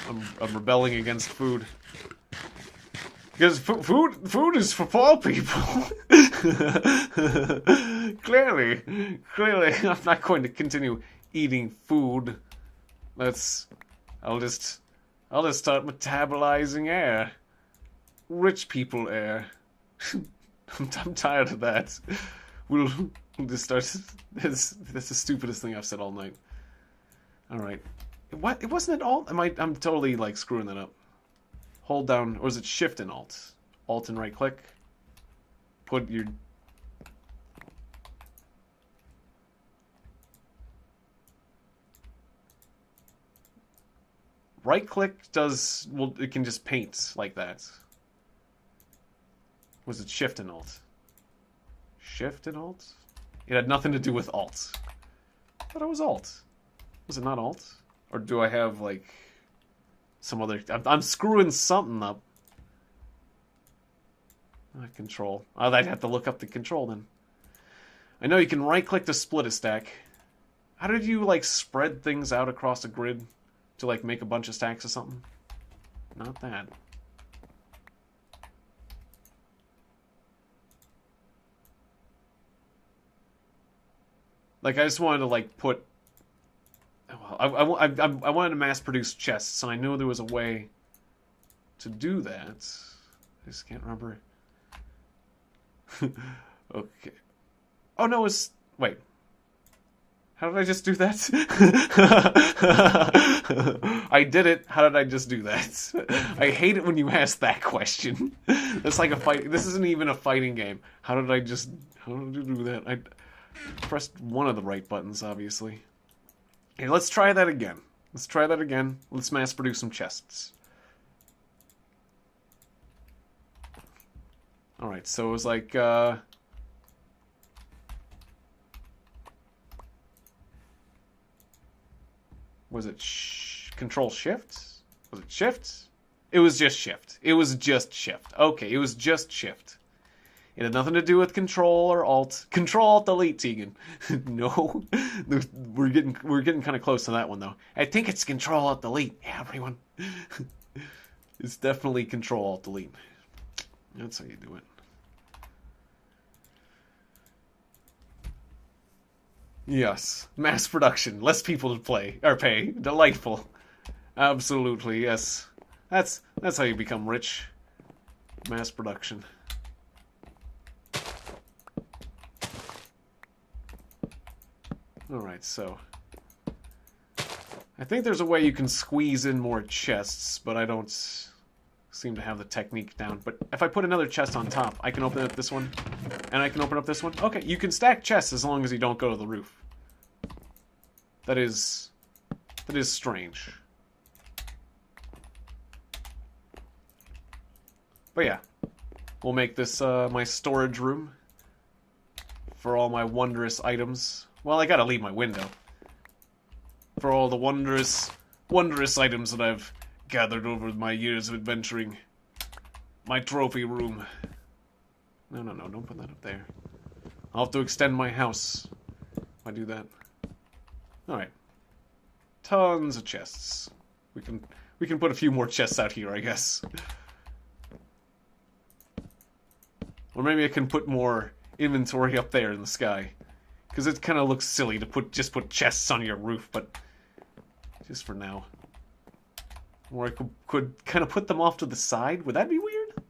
I'm rebelling against food. Because food is for poor people. Clearly, I'm not going to continue eating food. I'll just start metabolizing air. Rich people air. I'm tired of that. We'll just start. That's the stupidest thing I've said all night. All right. What? It wasn't it Alt? I'm totally like screwing that up. Hold down, or is it Shift and Alt? Alt and right click. Put your. Right click does, well, it can just paint like that. Was it Shift and Alt? Shift and Alt? It had nothing to do with Alt. I thought it was Alt. Was it not Alt? Or do I have, like, some other... I'm screwing something up. Control. I'd have to look up the control then. I know you can right-click to split a stack. How did you, like, spread things out across a grid to, like, make a bunch of stacks or something? Not that. Like, I just wanted to, like, put... Well, I wanted to mass-produce chests, and I knew there was a way to do that. I just can't remember. Okay. Oh, no, it's... Wait. How did I just do that? I did it. How did I just do that? I hate it when you ask that question. It's like a fight. This isn't even a fighting game. How did I do that? I pressed one of the right buttons, obviously. Okay, let's try that again. Let's mass produce some chests. Alright, so it was like, was it Control Shift? Was it Shift? It was just Shift. Okay, it was just Shift. It had nothing to do with Control or Alt. Control Alt Delete, Tiegon. No, we're getting kind of close to that one though. I think it's Control Alt Delete. Yeah, everyone. It's definitely Control Alt Delete. That's how you do it. Yes, mass production, less people to play or pay. Delightful. Absolutely, yes. That's how you become rich. Mass production. Alright, so... I think there's a way you can squeeze in more chests, but I don't seem to have the technique down. But if I put another chest on top, I can open up this one, and I can open up this one. Okay, you can stack chests as long as you don't go to the roof. That is strange. But yeah, we'll make this my storage room for all my wondrous items. Well, I gotta leave my window. For all the wondrous items that I've gathered over my years of adventuring. My trophy room. No, don't put that up there. I'll have to extend my house if I do that. Alright. Tons of chests. We can put a few more chests out here, I guess. Or maybe I can put more inventory up there in the sky. Because it kind of looks silly to just put chests on your roof, but just for now. Or I could kind of put them off to the side. Would that be weird?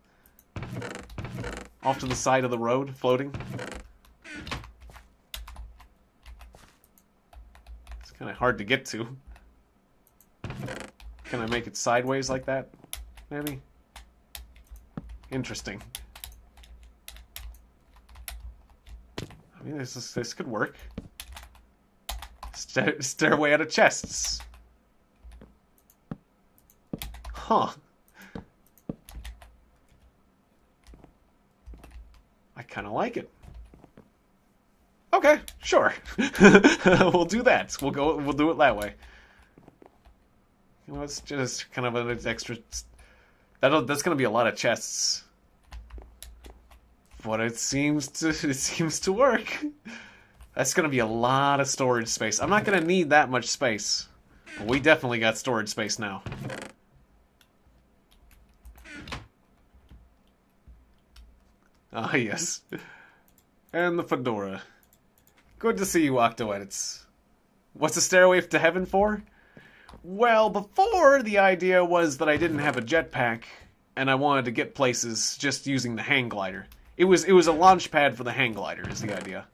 Off to the side of the road, floating. It's kind of hard to get to. Can I make it sideways like that? Maybe? Interesting. I mean, this could work. Stairway out of chests. Huh. I kind of like it. Okay, sure. We'll do that. We'll do it that way. You know, it's just kind of an extra... That's going to be a lot of chests. But it seems to work. That's gonna be a lot of storage space. I'm not gonna need that much space. But we definitely got storage space now. Ah, yes. And the fedora. Good to see you, Octoedits. What's the Stairway to Heaven for? Well, before, the idea was that I didn't have a jetpack, and I wanted to get places just using the hang glider. It was a launch pad for the hang glider, is the idea.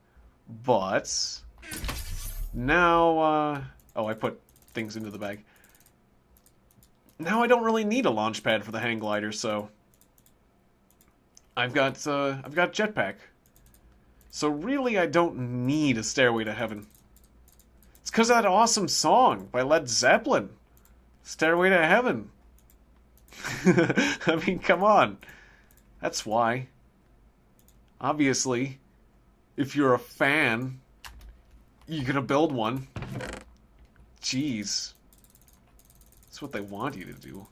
But now, oh, I put things into the bag. Now I don't really need a launch pad for the hang glider, so I've got jetpack. So really, I don't need a Stairway to Heaven. It's because of that awesome song by Led Zeppelin, Stairway to Heaven. I mean, come on. That's why. Obviously, if you're a fan, you're gonna build one. Jeez. That's what they want you to do.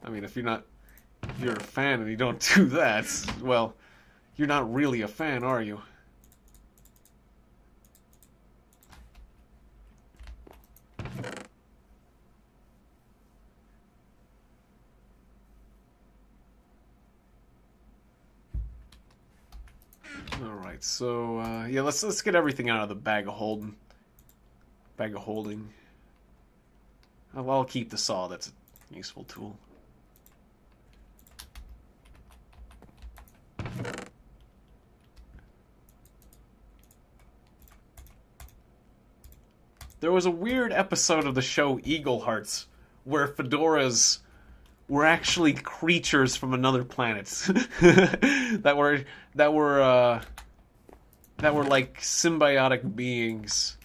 I mean, if you're a fan and you don't do that, well, you're not really a fan, are you? Alright, so, yeah, let's get everything out of the bag of holding. I'll keep the saw, that's a useful tool. There was a weird episode of the show Eagle Hearts where fedoras were actually creatures from another planet that were like symbiotic beings,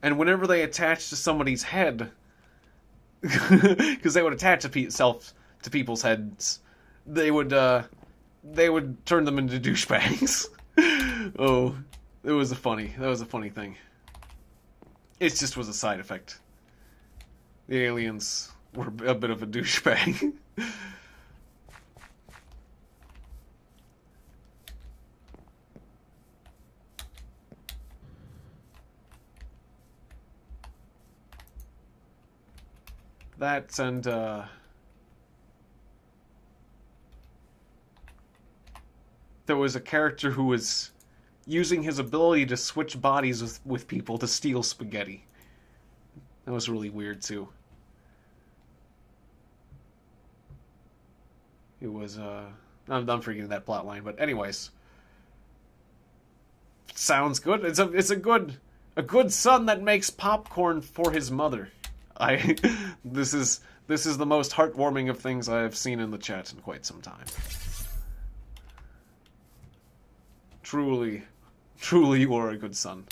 and whenever they attached to somebody's head, because they would attach themselves to people's heads, they would turn them into douchebags. Oh, that was a funny thing. It just was a side effect. The aliens were a bit of a douchebag. That and there was a character who was using his ability to switch bodies with people to steal spaghetti. That was really weird, too. It was, I'm forgetting that plot line, but anyways. Sounds good. It's a good son that makes popcorn for his mother. This is the most heartwarming of things I have seen in the chat in quite some time. Truly, you are a good son.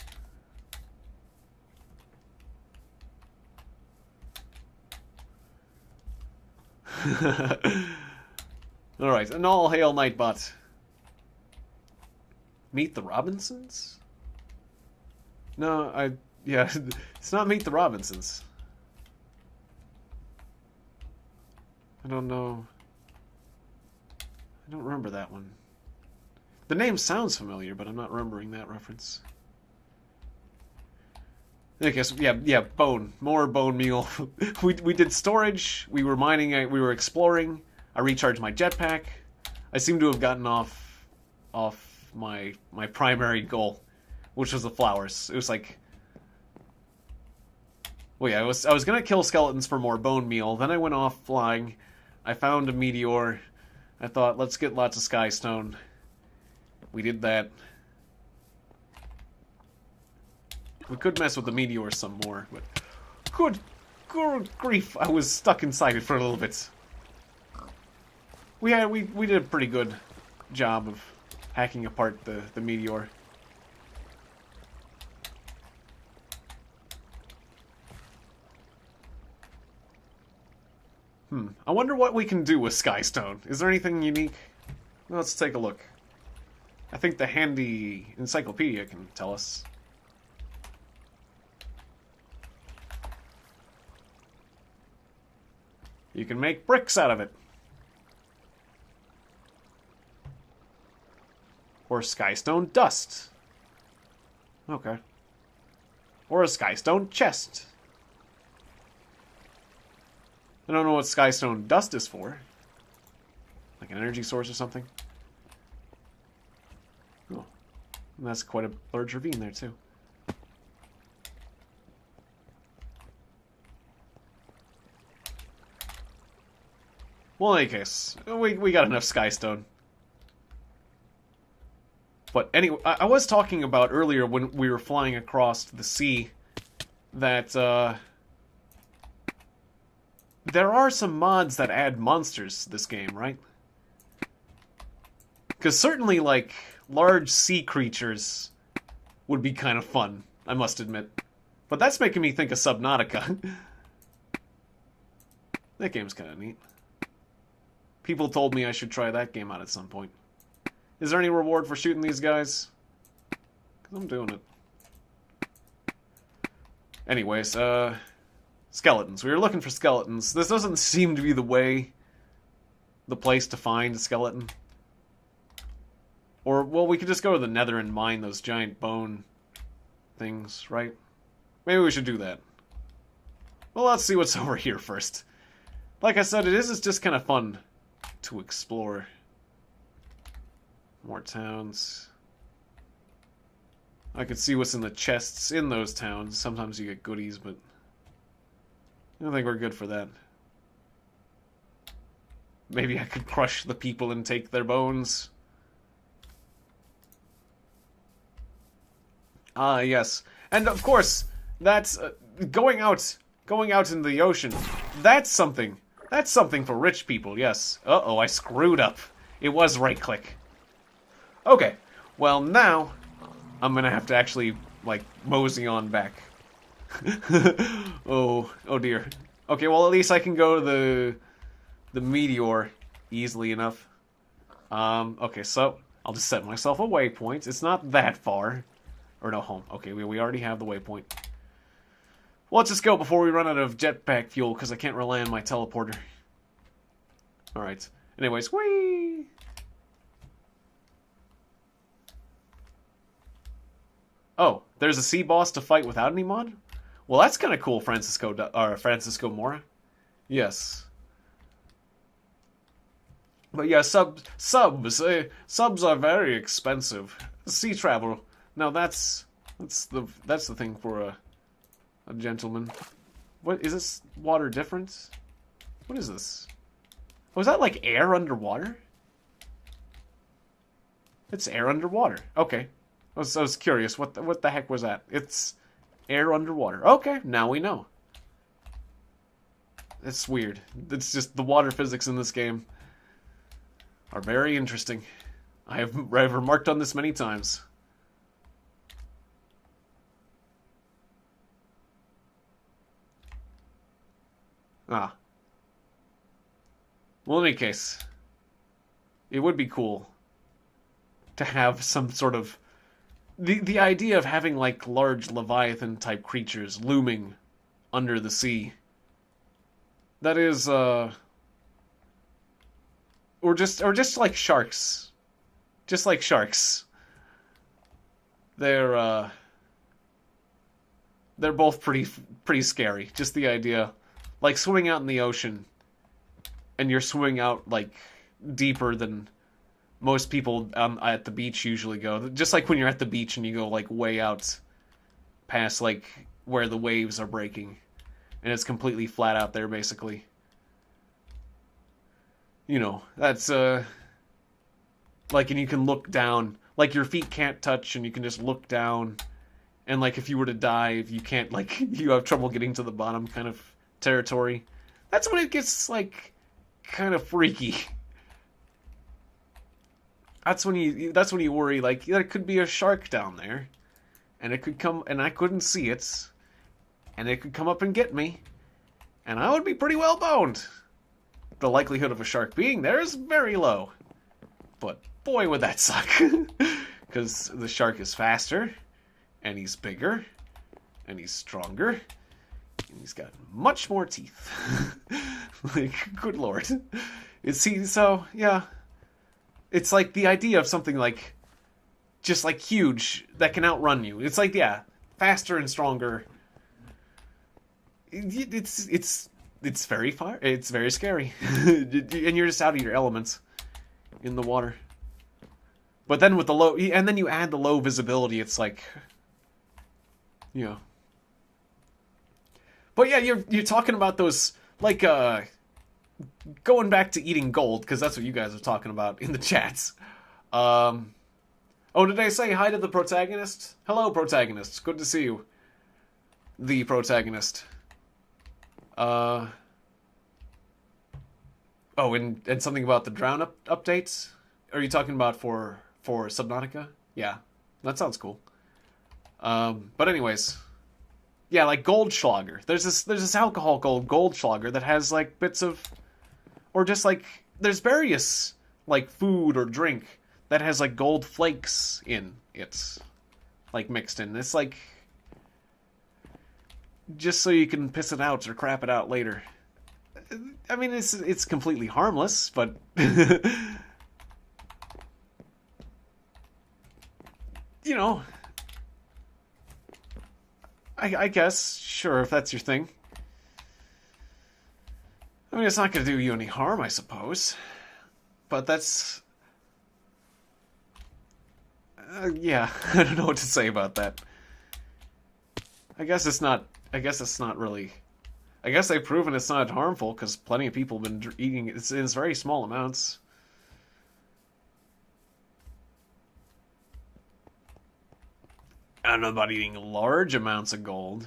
Alright, and all hail Nightbot. Meet the Robinsons? No, yeah, it's not Meet the Robinsons. I don't know. I don't remember that one. The name sounds familiar, but I'm not remembering that reference. I guess, yeah, bone. More bone meal. we did storage, we were mining, we were exploring, I recharged my jetpack. I seem to have gotten off my primary goal, which was the flowers. It was like... Well, yeah, I was gonna kill skeletons for more bone meal, then I went off flying, I found a meteor, I thought, let's get lots of sky stone. We did that. We could mess with the meteor some more, but good grief, I was stuck inside it for a little bit. We did a pretty good job of hacking apart the meteor. I wonder what we can do with Skystone. Is there anything unique? Let's take a look. I think the handy encyclopedia can tell us. You can make bricks out of it. Or skystone dust. Okay. Or a skystone chest. I don't know what skystone dust is for. Like an energy source or something. Oh. And that's quite a large ravine there, too. Well, in any case, we got enough skystone. But anyway, I was talking about earlier when we were flying across the sea that there are some mods that add monsters to this game, right? Because certainly, like, large sea creatures would be kind of fun, I must admit. But that's making me think of Subnautica. That game's kind of neat. People told me I should try that game out at some point. Is there any reward for shooting these guys? Because I'm doing it. Anyways, skeletons. We were looking for skeletons. This doesn't seem to be the place to find a skeleton. Or, well, we could just go to the nether and mine those giant bone things, right? Maybe we should do that. Well, let's see what's over here first. Like I said, it's just kind of fun to explore. More towns. I could see what's in the chests in those towns. Sometimes you get goodies, but I don't think we're good for that. Maybe I could crush the people and take their bones. Ah, yes. And of course, that's going out into the ocean. That's something for rich people, yes. Uh-oh, I screwed up. It was right-click. Okay, well now, I'm gonna have to actually, like, mosey on back. oh dear. Okay, well at least I can go to the meteor easily enough. Okay, so, I'll just set myself a waypoint. It's not that far. Or no, home. Okay, we already have the waypoint. Well, let's just go before we run out of jetpack fuel, because I can't rely on my teleporter. Alright. Anyways, whee! Oh, there's a sea boss to fight without any mod? Well, that's kind of cool, Francisco Mora. Yes. But yeah, subs are very expensive. Sea travel. Now that's the thing for a gentleman. What is this water difference? What is this? Oh, is that like air underwater? It's air underwater. Okay. I was curious. What the heck was that? It's air underwater. Okay, now we know. It's weird. It's just the water physics in this game are very interesting. I've remarked on this many times. Ah. Well, in any case, it would be cool to have some sort of the idea of having like large Leviathan type creatures looming under the sea. That is or just like sharks. Just like sharks. They're both pretty scary. Just the idea, like swimming out in the ocean and you're swimming out like deeper than most people at the beach usually go. Just like when you're at the beach and you go like way out past like where the waves are breaking and it's completely flat out there basically. You know, that's like, and you can look down, like your feet can't touch and you can just look down, and like if you were to dive you can't, like, you have trouble getting to the bottom kind of territory. That's when it gets like kind of freaky. That's when you worry, like, there could be a shark down there, and it could come, and I couldn't see it, and it could come up and get me, and I would be pretty well boned. The likelihood of a shark being there is very low, but boy would that suck, because the shark is faster, and he's bigger, and he's stronger, And he's got much more teeth. Like, good lord. So, yeah. It's like the idea of something like, just like huge, that can outrun you. It's like, yeah, faster and stronger. It's very far. It's very scary. And you're just out of your elements in the water. But then with the low, and then you add the low visibility, it's like, you know. But yeah, you're talking about those, like, going back to eating gold, because that's what you guys are talking about in the chats. Oh, did I say hi to the protagonist? Hello, protagonist. Good to see you. The protagonist. Oh, and something about the drown updates? Are you talking about for Subnautica? Yeah, that sounds cool. But anyways, yeah, like Goldschlager. There's this alcohol called Goldschlager that has like bits of, or just like there's various like food or drink that has like gold flakes in it, like mixed in. It's like just so you can piss it out or crap it out later. I mean, it's completely harmless, but you know, I guess, sure, if that's your thing. I mean, it's not going to do you any harm, I suppose. But that's... yeah, I don't know what to say about that. I guess it's not really... I guess they've proven it's not harmful, because plenty of people have been eating it in very small amounts. I don't know about eating large amounts of gold.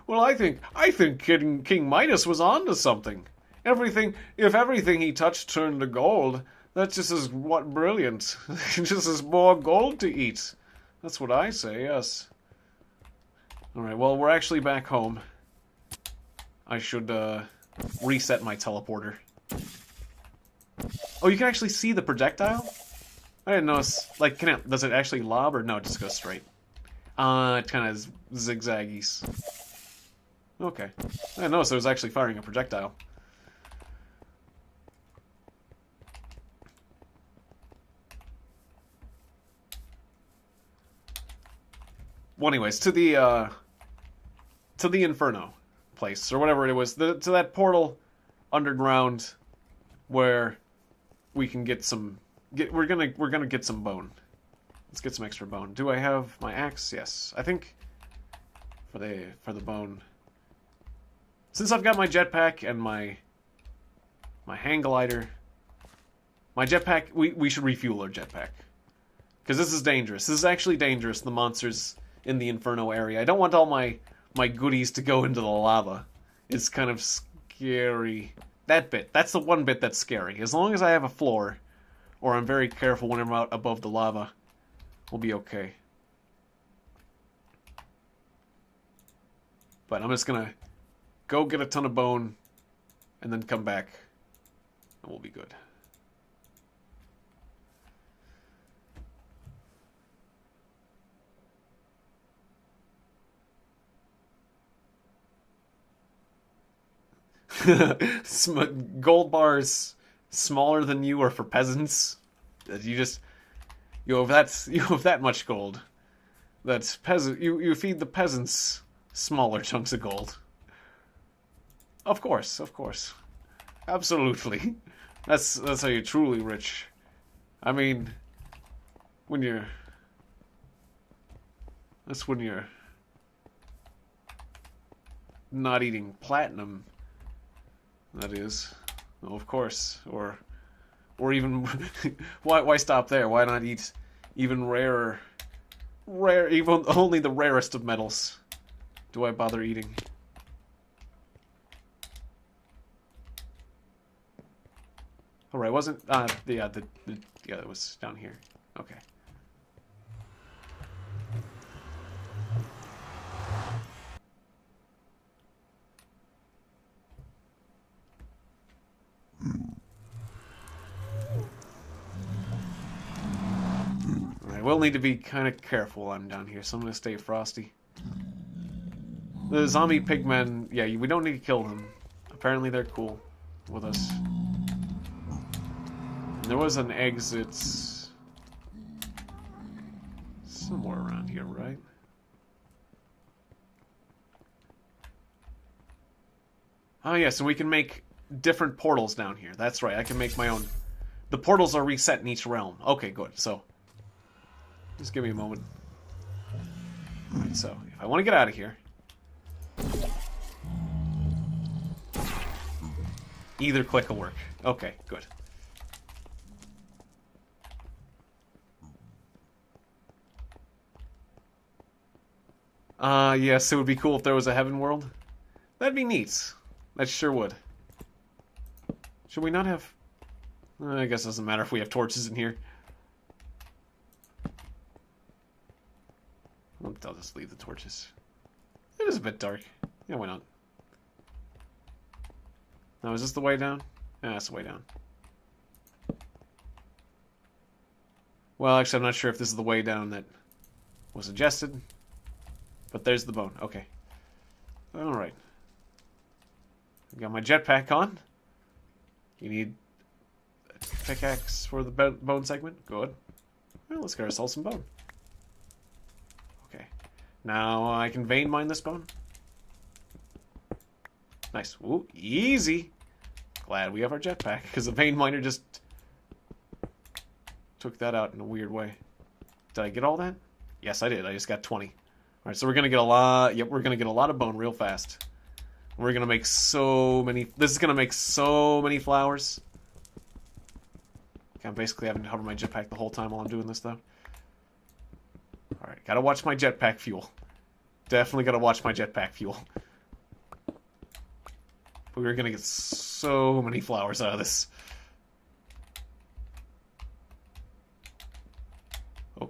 Well, I think King Midas was onto something. If everything he touched turned to gold, that's just as brilliant. Just as more gold to eat. That's what I say, yes. Alright, well, we're actually back home. I should, reset my teleporter. Oh, you can actually see the projectile? I didn't notice. Like, does it actually lob, or no, it just goes straight? It kind of zigzaggies. Okay. I didn't notice it was actually firing a projectile. Well, anyways, to the Inferno place, or whatever it was, to that portal underground where we can get some... We're gonna get some bone. Let's get some extra bone. Do I have my axe? Yes. I think for the bone. Since I've got my jetpack and my hang glider, my jetpack, we should refuel our jetpack. Because this is dangerous. This is actually dangerous, the monsters in the Inferno area. I don't want all my goodies to go into the lava. It's kind of scary. That's the one bit that's scary. As long as I have a floor, or I'm very careful when I'm out above the lava, we'll be okay. But I'm just gonna go get a ton of bone, and then come back, and we'll be good. Gold bars smaller than you are for peasants. You have that much gold. That's peasant. You feed the peasants smaller chunks of gold. Of course, absolutely. That's how you're truly rich. I mean, that's when you're not eating platinum. That is, well, of course, or even why stop there? Why not eat even rare, even only the rarest of metals? Do I bother eating? All right, wasn't yeah, it was down here. Okay. Alright, we'll need to be kind of careful while I'm down here, so I'm going to stay frosty. The zombie pigmen, yeah, we don't need to kill them. Apparently they're cool with us. And there was an exit somewhere around here, right? Oh, yeah, so we can make different portals down here. That's right, I can make my own. The portals are reset in each realm. Okay, good. So, just give me a moment. Alright, so, if I want to get out of here, either click will work. Okay, good. Yes, it would be cool if there was a heaven world. That'd be neat. That sure would. Should we not have... I guess it doesn't matter if we have torches in here. I'll just leave the torches. It is a bit dark. Yeah, why not? Now, is this the way down? Yeah, that's the way down. Well, actually, I'm not sure if this is the way down that was suggested. But there's the bone. Okay. Alright. Got my jetpack on. You need a pickaxe for the bone segment? Good. Well, let's get ourselves some bone. Okay. Now I can vein mine this bone. Nice. Ooh, easy. Glad we have our jetpack, because the vein miner just took that out in a weird way. Did I get all that? Yes, I did. I just got 20. Alright, so we're gonna get a lot. Yep, we're gonna get a lot of bone real fast. We're gonna make so many. This is gonna make so many flowers. Okay, I'm basically having to hover my jetpack the whole time while I'm doing this, though. Alright, gotta watch my jetpack fuel. Definitely gotta watch my jetpack fuel. But we're gonna get so many flowers out of this.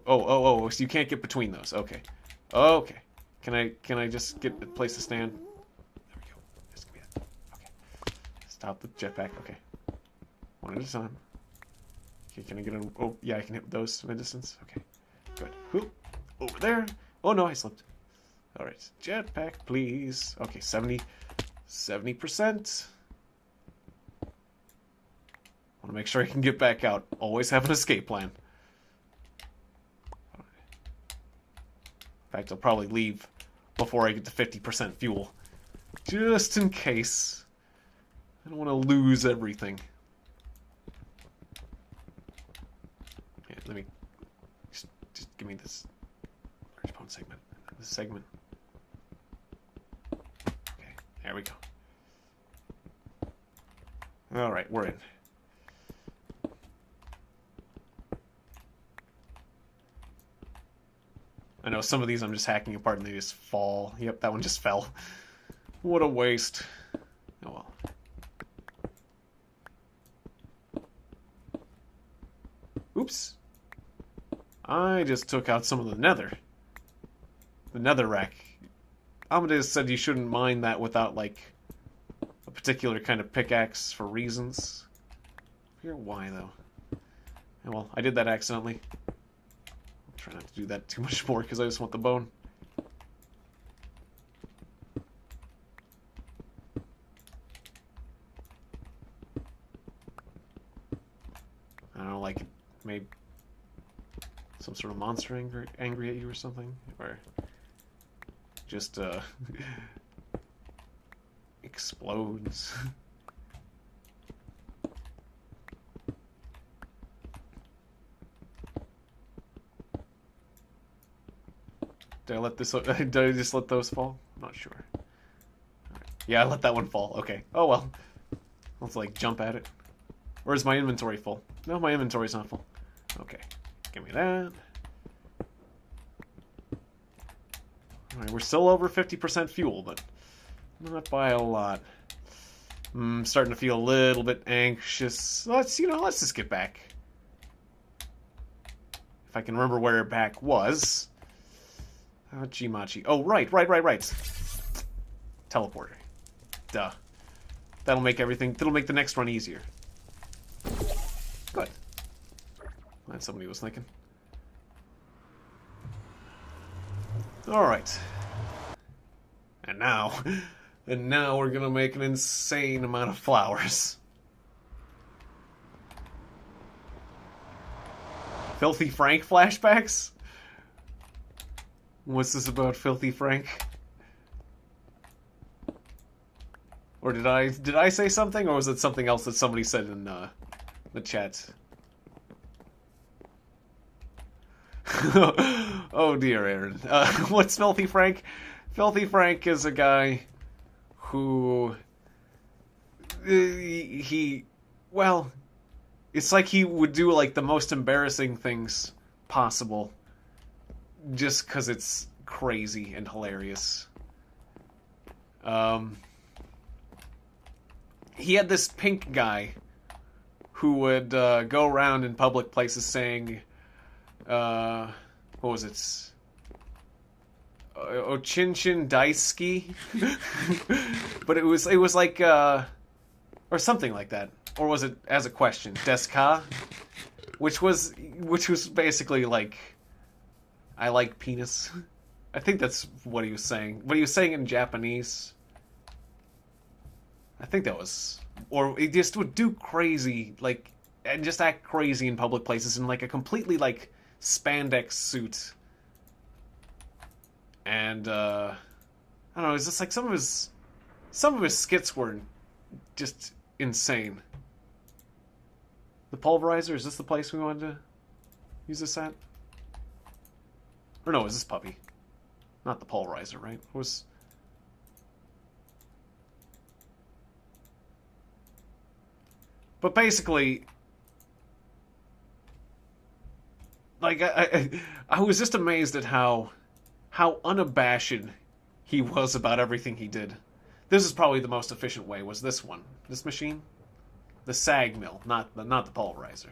Oh, so you can't get between those. Okay. Okay. Can I just get a place to stand? There we go. Just give me that. Okay. Stop the jetpack. Okay. One at a time. Okay, can I get on? Oh, yeah, I can hit those from a distance. Okay. Good. Whoop. Over there. Oh, no, I slipped. All right. Jetpack, please. Okay, 70%. Want to make sure I can get back out. Always have an escape plan. In fact, I'll probably leave before I get to 50% fuel. Just in case. I don't want to lose everything. Okay, let me... Just give me this large bone segment. This segment. Okay, there we go. Alright, we're in. I know some of these I'm just hacking apart and they just fall. Yep, that one just fell. What a waste. Oh well. Oops. I just took out some of the nether. The nether rack. Amadeus said you shouldn't mine that without, like, a particular kind of pickaxe for reasons. I forget why, though. Oh, well, I did that accidentally. Try not to do that too much more because I just want the bone. I don't know, like it made some sort of monster angry at you or something, or just explodes. Did I just let those fall? I'm not sure. Right. Yeah, I let that one fall. Okay. Oh well. Let's like jump at it. Or is my inventory full? No, my inventory's not full. Okay. Give me that. Alright, we're still over 50% fuel, but not by a lot. Starting to feel a little bit anxious. Let's just get back. If I can remember where back was. Machi. Oh, right. Teleporter. Duh. That'll make the next run easier. Good. That's somebody was thinking. Alright. And now... And now we're gonna make an insane amount of flowers. Filthy Frank flashbacks? What's this about Filthy Frank? Or did I say something, or was it something else that somebody said in the chat? Oh dear, Aaron. What's Filthy Frank? Filthy Frank is a guy who well, it's like he would do like the most embarrassing things possible just because it's crazy and hilarious. He had this pink guy who would go around in public places saying, what was it? Ochinchin Daisuki? But it was like, or something like that. Or was it as a question? Deska? Which was basically like, I like penis. I think that's what he was saying. But he was saying in Japanese. I think that was... Or he just would do crazy, like, and just act crazy in public places in like a completely like spandex suit. And I don't know, it's just like some of his skits were just insane. The pulverizer, is this the place we wanted to use this at? Or no, is this puppy? Not the pulverizer, right? It was... But basically, like, I was just amazed at how unabashed he was about everything he did. This is probably the most efficient way, was this one. This machine? The sag mill, not the pulverizer.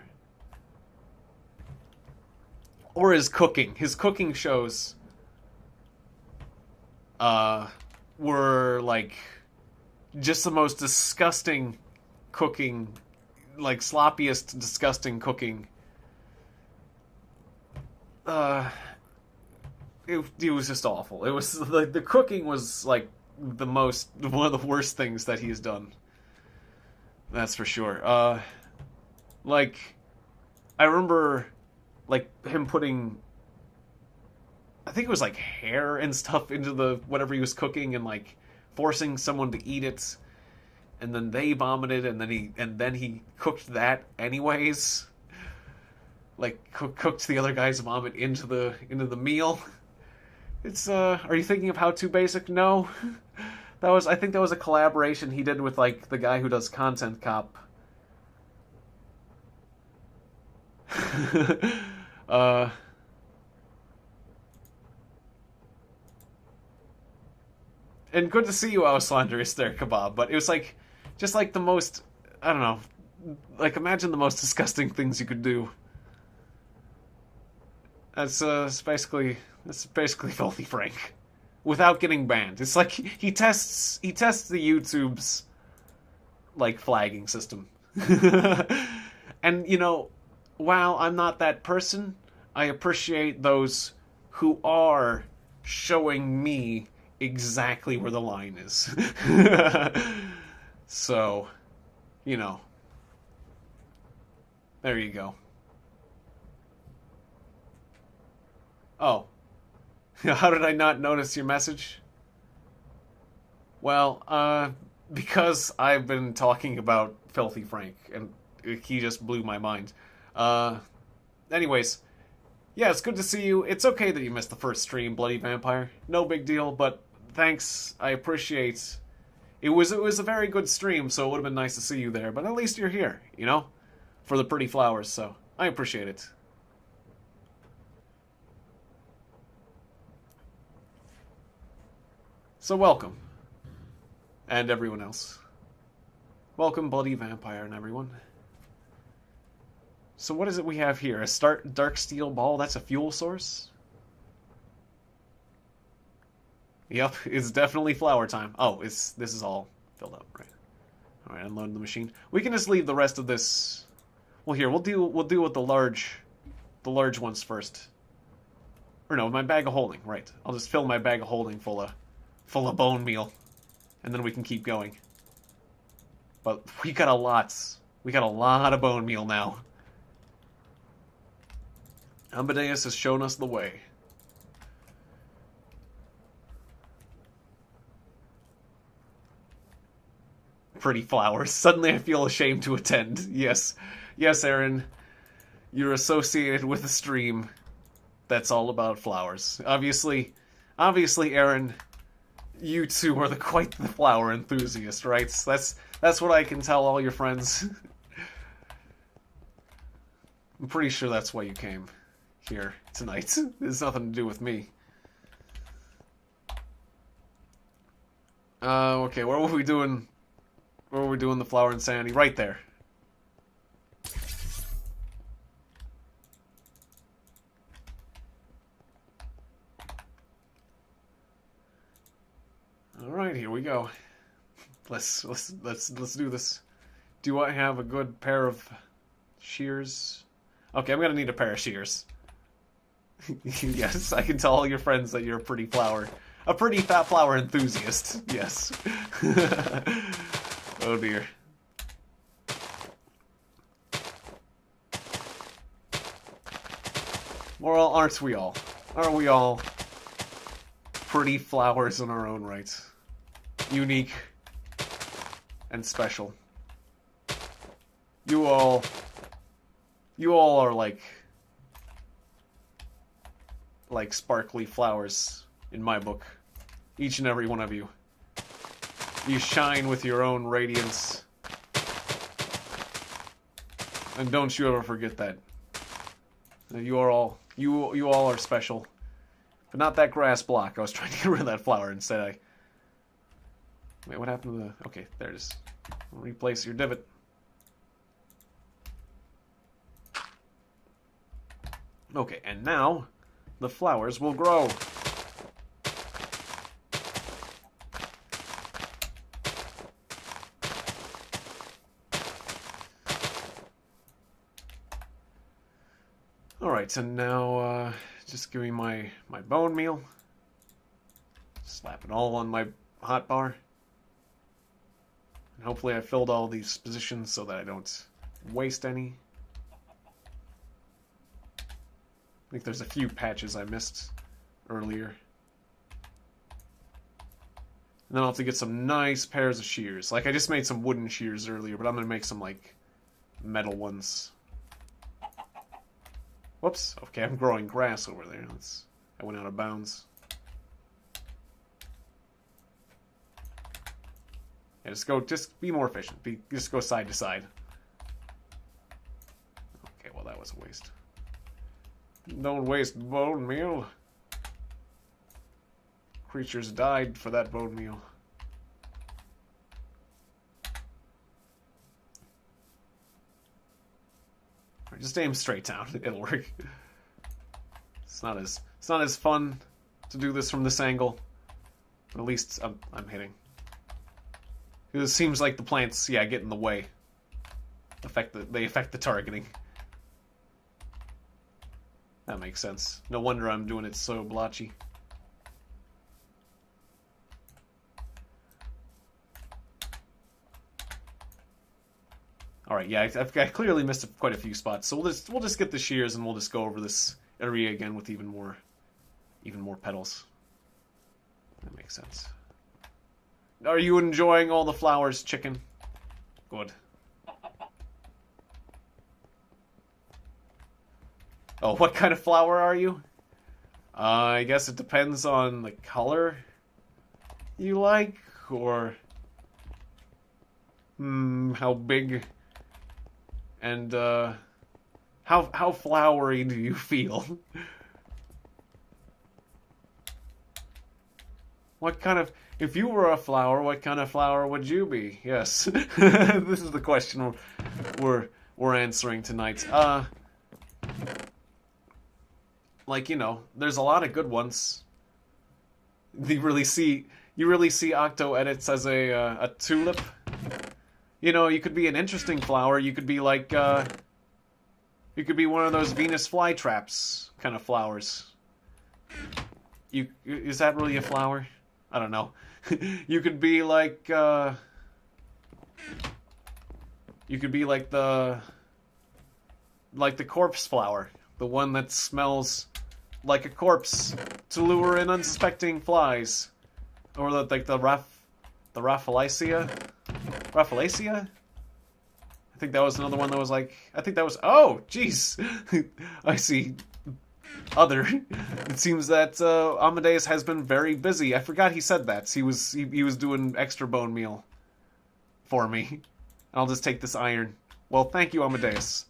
Or his cooking. His cooking shows were, like, just the most disgusting cooking, like, sloppiest, disgusting cooking. It was just awful. It was, like, the cooking was, like, one of the worst things that he's done. That's for sure. Like, I remember, like, him putting, I think it was, like, hair and stuff into the, whatever he was cooking, and, like, forcing someone to eat it, and then they vomited, and then he cooked that anyways. Like, cooked the other guy's vomit into the meal. It's, are you thinking of How To Basic? No. I think that was a collaboration he did with, like, the guy who does Content Cop. And good to see you, Auslander, is there, Kebab, but it was, like, just, like, the most, I don't know, like, imagine the most disgusting things you could do. That's basically Filthy Frank, without getting banned. It's like he tests the YouTube's, like, flagging system. And, you know, while I'm not that person, I appreciate those who are showing me exactly where the line is. So, you know, there you go. Oh. How did I not notice your message? Well, because I've been talking about Filthy Frank, and he just blew my mind. Anyways, yeah, it's good to see you. It's okay that you missed the first stream, Bloody Vampire. No big deal, but thanks. I appreciate. It was a very good stream, so it would have been nice to see you there, but at least you're here, you know? For the pretty flowers, so I appreciate it. So welcome. And everyone else. Welcome, Bloody Vampire and everyone. So what is it we have here? A dark steel ball? That's a fuel source? Yep, it's definitely flower time. Oh, this is all filled up, right? All right, unload the machine. We can just leave the rest of this. Well, here we'll deal with the large ones first. Or no, my bag of holding. Right, I'll just fill my bag of holding full of full of bone meal. And then we can keep going. But we got a lot. We got a lot of bone meal now. Amadeus has shown us the way. Pretty flowers. Suddenly I feel ashamed to attend. Yes. Yes, Aaron. You're associated with a stream that's all about flowers. Obviously, Aaron, you two are quite the flower enthusiast, right? That's what I can tell all your friends. I'm pretty sure that's why you came here tonight. It has nothing to do with me. Okay, where were we doing? Where were we doing the flower insanity? Right there. All right, here we go. Let's do this. Do I have a good pair of shears? Okay, I'm gonna need a pair of shears. Yes, I can tell all your friends that you're a pretty fat flower enthusiast. Yes. Oh dear. Well, aren't we all? Aren't we all pretty flowers in our own right? Unique and special. You all are like sparkly flowers in my book. Each and every one of you. You shine with your own radiance. And don't you ever forget that. You all are special. But not that grass block. I was trying to get rid of that flower instead. Wait, what happened to the... Okay, there it is. Replace your divot. Okay, and now the flowers will grow. Alright, and now just give me my bone meal. Slap it all on my hot bar. And hopefully I filled all these positions so that I don't waste any. I think there's a few patches I missed earlier. And then I'll have to get some nice pairs of shears. Like, I just made some wooden shears earlier, but I'm going to make some, like, metal ones. Whoops. Okay, I'm growing grass over there. I went out of bounds. Yeah, just be more efficient. Just go side to side. Okay, well, that was a waste. Don't waste bone meal. Creatures died for that bone meal. Right, just aim straight down. It'll work. It's not as fun to do this from this angle. But at least I'm hitting. It seems like the plants, yeah, get in the way. They affect the targeting. That makes sense. No wonder I'm doing it so blotchy. All right, yeah, I clearly missed quite a few spots, so we'll just get the shears and we'll just go over this area again with even more petals. That makes sense. Are you enjoying all the flowers, chicken? Good. Oh, what kind of flower are you? I guess it depends on the color you like, or how big and how flowery do you feel? What kind of... If you were a flower, what kind of flower would you be? Yes. This is the question we're answering tonight. Like, you know, there's a lot of good ones. You really see Octo edits as a tulip. You know, you could be an interesting flower. You could be like you could be one of those Venus flytraps kind of flowers. Is that really a flower? I don't know. You could be like, you could be like the corpse flower. The one that smells like a corpse to lure in unsuspecting flies. Or like the Rafflesia? Rafflesia? I think that was another one that was like, I think that was, oh, jeez. I see other. It seems that Amadeus has been very busy. I forgot he said that. He was doing extra bone meal for me. I'll just take this iron. Well, thank you, Amadeus.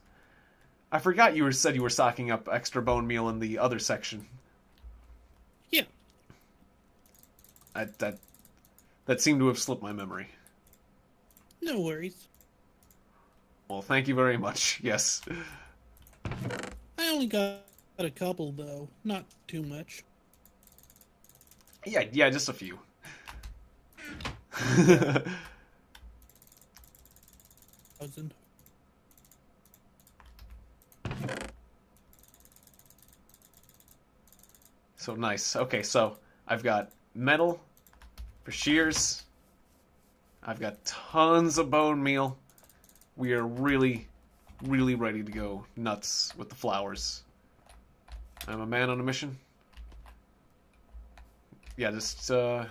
I forgot you said you were stocking up extra bone meal in the other section. Yeah. That seemed to have slipped my memory. No worries. Well, thank you very much. Yes. I only got a couple, though. Not too much. Yeah, just a few. Thousand. So nice. Okay, so I've got metal for shears. I've got tons of bone meal. We are really, really ready to go nuts with the flowers. I'm a man on a mission. Yeah, just, Or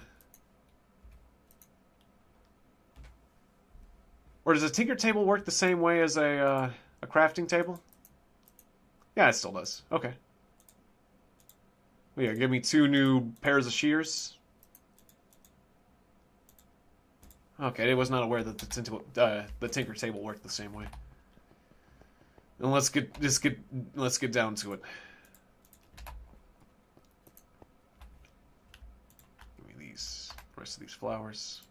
does a tinker table work the same way as a crafting table? Yeah, it still does. Okay. Well, yeah, give me 2 new pairs of shears. Okay, I was not aware that the tinker table worked the same way. And let's get down to it. Give me the rest of these flowers.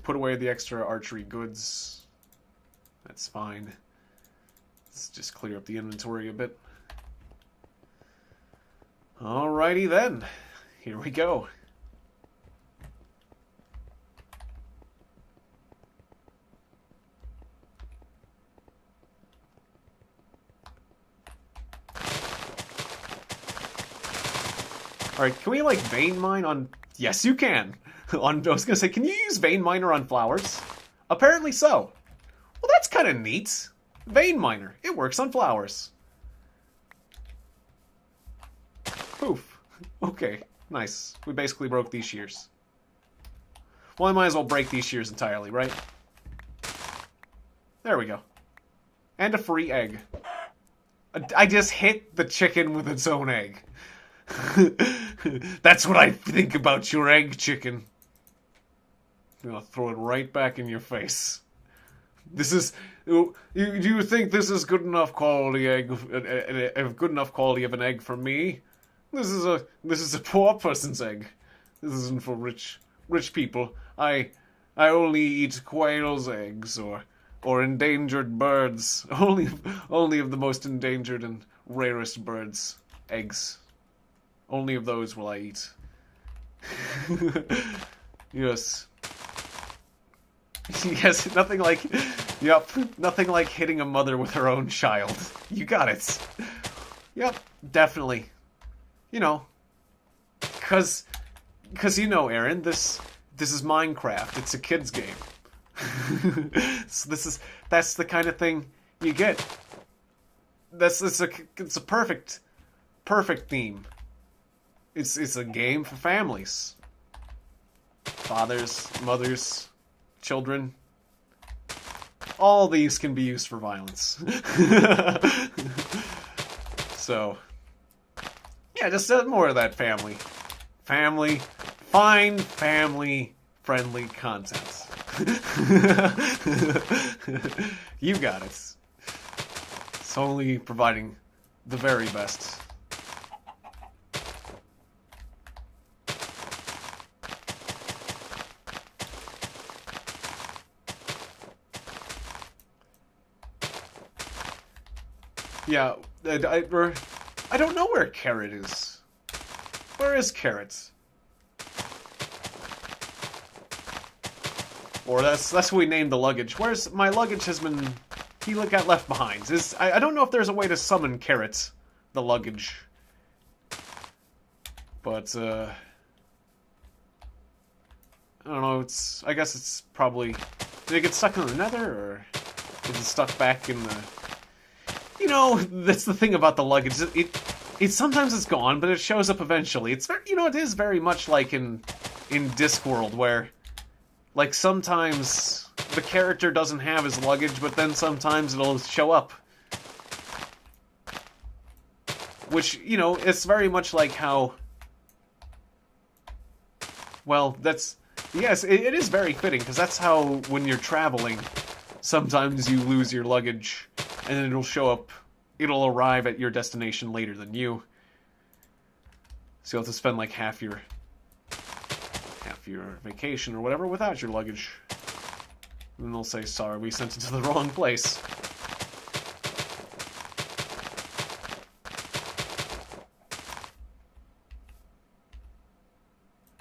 Put away the extra archery goods. That's fine. Let's just clear up the inventory a bit. Alrighty then. Here we go. Alright, can we, like, vein mine on... Yes, you can! I was gonna say, can you use vein miner on flowers? Apparently so. Well, that's kind of neat. Vein miner. It works on flowers. Poof. Okay, nice. We basically broke these shears. Well, I might as well break these shears entirely, right? There we go. And a free egg. I just hit the chicken with its own egg. That's what I think about your egg, chicken. I'm gonna throw it right back in your face. This is... Do you think this is good enough quality egg? A good enough quality of an egg for me? This is a poor person's egg. This isn't for rich people. I only eat quail's eggs or endangered birds. Only of the most endangered and rarest birds' eggs. Only of those will I eat. Yes. Yes, nothing like... Yep, nothing like hitting a mother with her own child. You got it. Yep, definitely. You know, cause you know, Aaron, this is Minecraft. It's a kid's game. So that's the kind of thing you get. It's a perfect theme. It's a game for families. Fathers, mothers, children. All these can be used for violence. So, yeah, just more of that family. Fine family-friendly content. You got it. It's only providing the very best. Yeah, I don't know where Carrot is. Where is Carrot? Or that's what we named the luggage. Where's my luggage has been... He got left behind. I don't know if there's a way to summon Carrot, the luggage. But, I don't know, I guess it's probably... Did it get stuck in the nether, or is it stuck back in the... You know, that's the thing about the luggage. It sometimes it's gone, but it shows up eventually. It's very, you know, it is very much like in Discworld, where, like, sometimes the character doesn't have his luggage, but then sometimes it'll show up. Which, you know, it's very much like how... Well, that's... Yes, it is very fitting, because that's how, when you're traveling, sometimes you lose your luggage, and then it'll show up, it'll arrive at your destination later than you. So you'll have to spend, like, half your vacation or whatever without your luggage. And then they'll say, sorry, we sent it to the wrong place.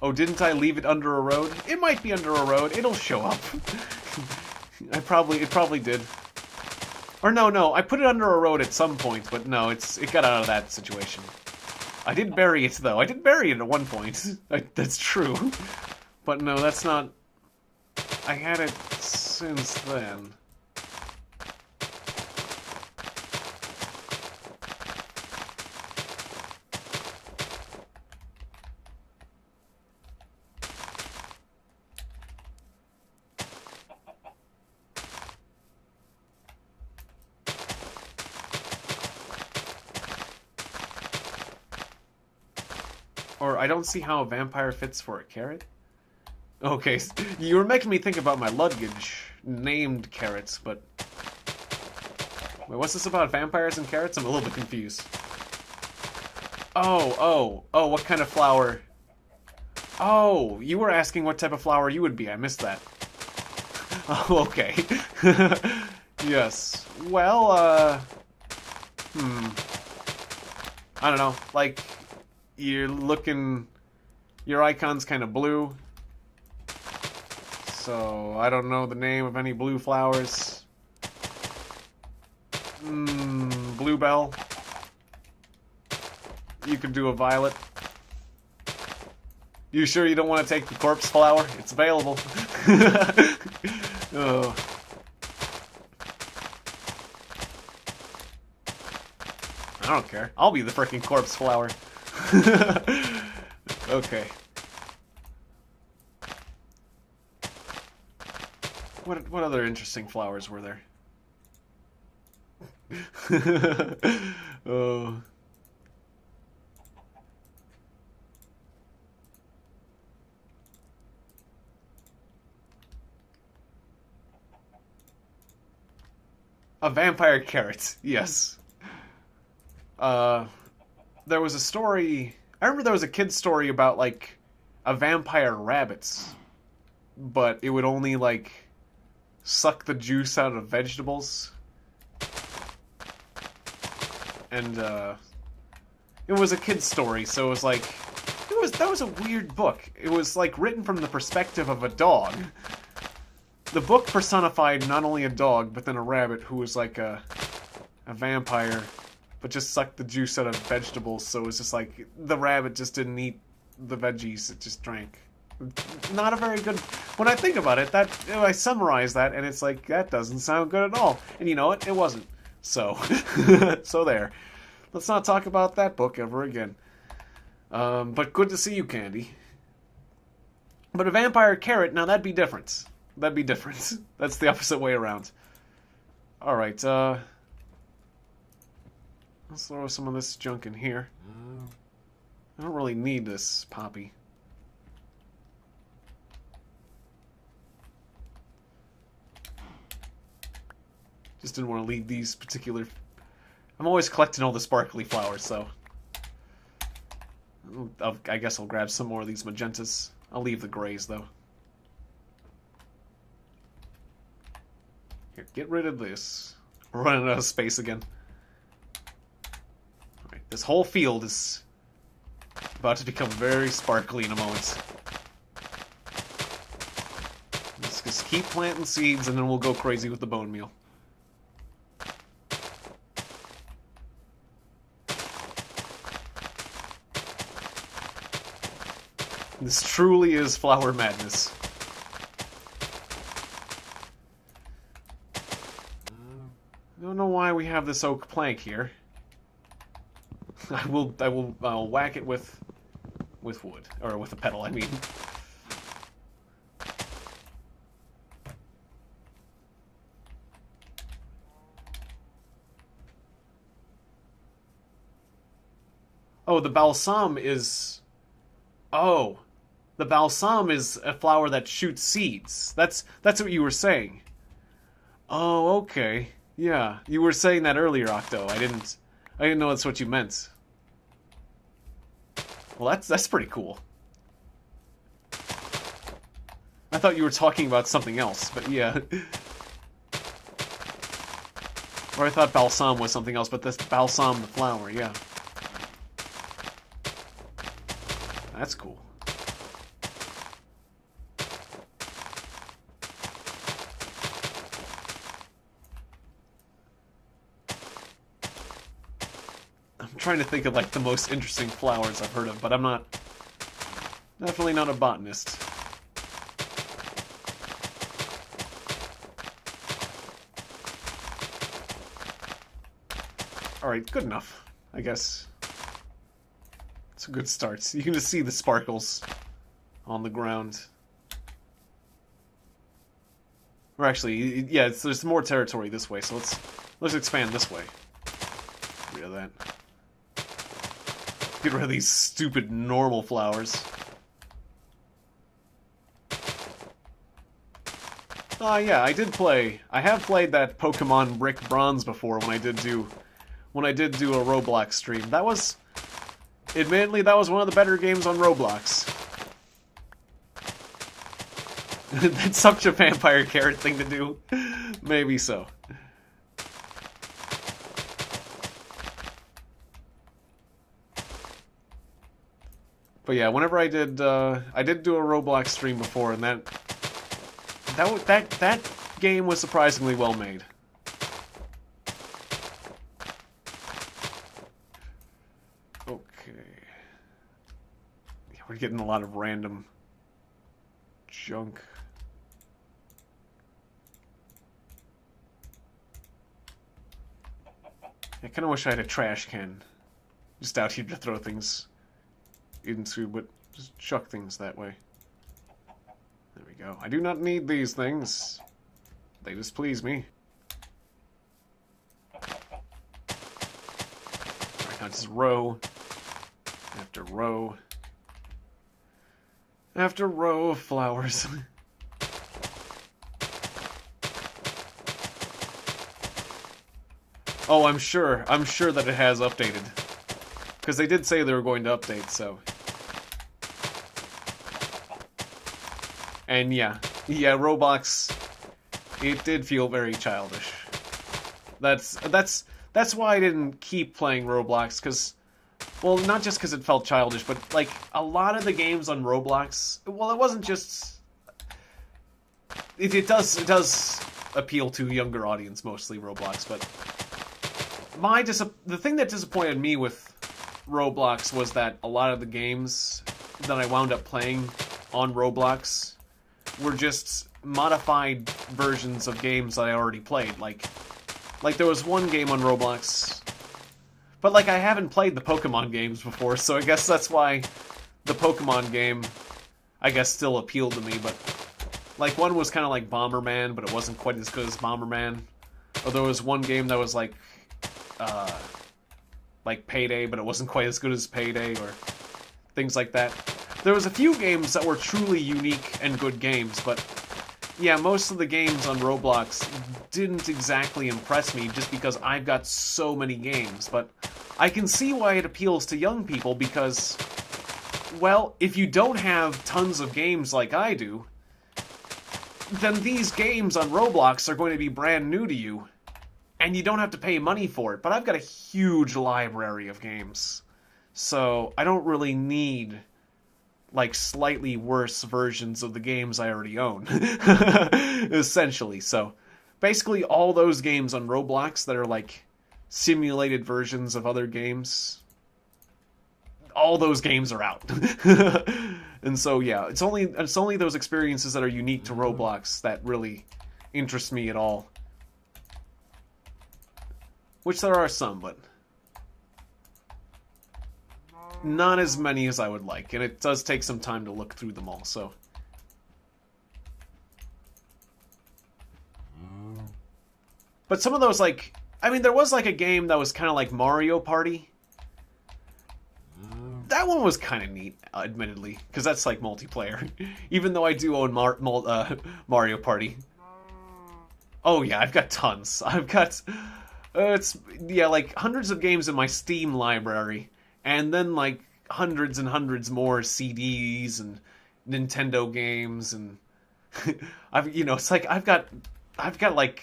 Oh, didn't I leave it under a road? It might be under a road. It'll show up. It probably did. Or no, I put it under a road at some point, but no, it got out of that situation. I did bury it, though. I did bury it at one point. That's true. But no, that's not... I had it since then. Or I don't see how a vampire fits for a carrot. Okay, you were making me think about my luggage named carrots, but... Wait, what's this about vampires and carrots? I'm a little bit confused. Oh, what kind of flower? Oh, you were asking what type of flower you would be. I missed that. Oh, okay. Yes. Well, I don't know. Like, you're looking... Your icon's kind of blue. So, I don't know the name of any blue flowers. Bluebell. You could do a violet. You sure you don't want to take the corpse flower? It's available. Oh. I don't care. I'll be the frickin' corpse flower. Okay. What other interesting flowers were there? Oh. A vampire carrot, yes. There was a story... I remember there was a kid's story about, like, a vampire rabbit. But it would only, like, suck the juice out of vegetables. And, it was a kid's story, so it was like... That was a weird book. It was, like, written from the perspective of a dog. The book personified not only a dog, but then a rabbit who was like a vampire, but just sucked the juice out of vegetables, so it was just like, the rabbit just didn't eat the veggies, it just drank. Not a very good... When I think about it, I summarize that, and it's like, that doesn't sound good at all. And you know what? It wasn't. So, so there. Let's not talk about that book ever again. But good to see you, Candy. But a vampire carrot, now that'd be different. That'd be different. That's the opposite way around. Alright, let's throw some of this junk in here. I don't really need this poppy. Just didn't want to leave these particular... I'm always collecting all the sparkly flowers, so... I guess I'll grab some more of these magentas. I'll leave the grays, though. Here, get rid of this. We're running out of space again. Alright, this whole field is about to become very sparkly in a moment. Let's just keep planting seeds and then we'll go crazy with the bone meal. This truly is flower madness. I don't know why we have this oak plank here. I'll whack it with wood, or with a pedal, I mean. Oh, the balsam is... Oh, the balsam is a flower that shoots seeds. That's what you were saying. Oh, okay. Yeah, you were saying that earlier, Octo. I didn't know that's what you meant. Well, that's pretty cool. I thought you were talking about something else, but yeah. Or I thought balsam was something else, but this balsam the flower, yeah. That's cool. I'm trying to think of like the most interesting flowers I've heard of, but I'm definitely not a botanist. Alright, good enough, I guess. It's a good start. You can just see the sparkles on the ground. Or actually, yeah, there's more territory this way, so let's expand this way. Get rid of that. Get rid of these stupid normal flowers. Yeah, I have played that Pokemon Brick Bronze before when I did do a Roblox stream. Admittedly, that was one of the better games on Roblox. That's such a vampire carrot thing to do. Maybe so. But yeah, whenever I did do a Roblox stream before, and that game was surprisingly well made. We're getting a lot of random junk. I kind of wish I had a trash can just out here to throw things into, but just chuck things that way. There we go. I do not need these things. They just please me. Alright, now just row after row. After row of flowers. Oh, I'm sure that it has updated. Because they did say they were going to update, so. And yeah, Roblox, it did feel very childish. That's why I didn't keep playing Roblox, because, well, not just because it felt childish, but, like, a lot of the games on Roblox, well, it wasn't just... It does appeal to a younger audience, mostly, Roblox, but... The thing that disappointed me with Roblox was that a lot of the games that I wound up playing on Roblox were just modified versions of games that I already played. Like there was one game on Roblox... But, like, I haven't played the Pokemon games before, so I guess that's why the Pokemon game, I guess, still appealed to me, but... Like, one was kind of like Bomberman, but it wasn't quite as good as Bomberman. Or there was one game that was like Payday, but it wasn't quite as good as Payday, or things like that. There was a few games that were truly unique and good games, but... Yeah, most of the games on Roblox didn't exactly impress me just because I've got so many games, but I can see why it appeals to young people because, well, if you don't have tons of games like I do, then these games on Roblox are going to be brand new to you, and you don't have to pay money for it. But I've got a huge library of games, so I don't really need... like, slightly worse versions of the games I already own. Essentially, so... Basically, all those games on Roblox that are, like, simulated versions of other games... all those games are out. And so yeah, it's only those experiences that are unique to Roblox that really interest me at all. Which there are some, but not as many as I would like, and it does take some time to look through them all, so. But some of those, like, I mean, there was like a game that was kind of like Mario Party. That one was kind of neat, admittedly, because that's like multiplayer. Even though I do own Mario Party. Oh yeah, I've got tons. I've got, yeah, like hundreds of games in my Steam library, and then like hundreds and hundreds more CDs and Nintendo games, and it's like I've got like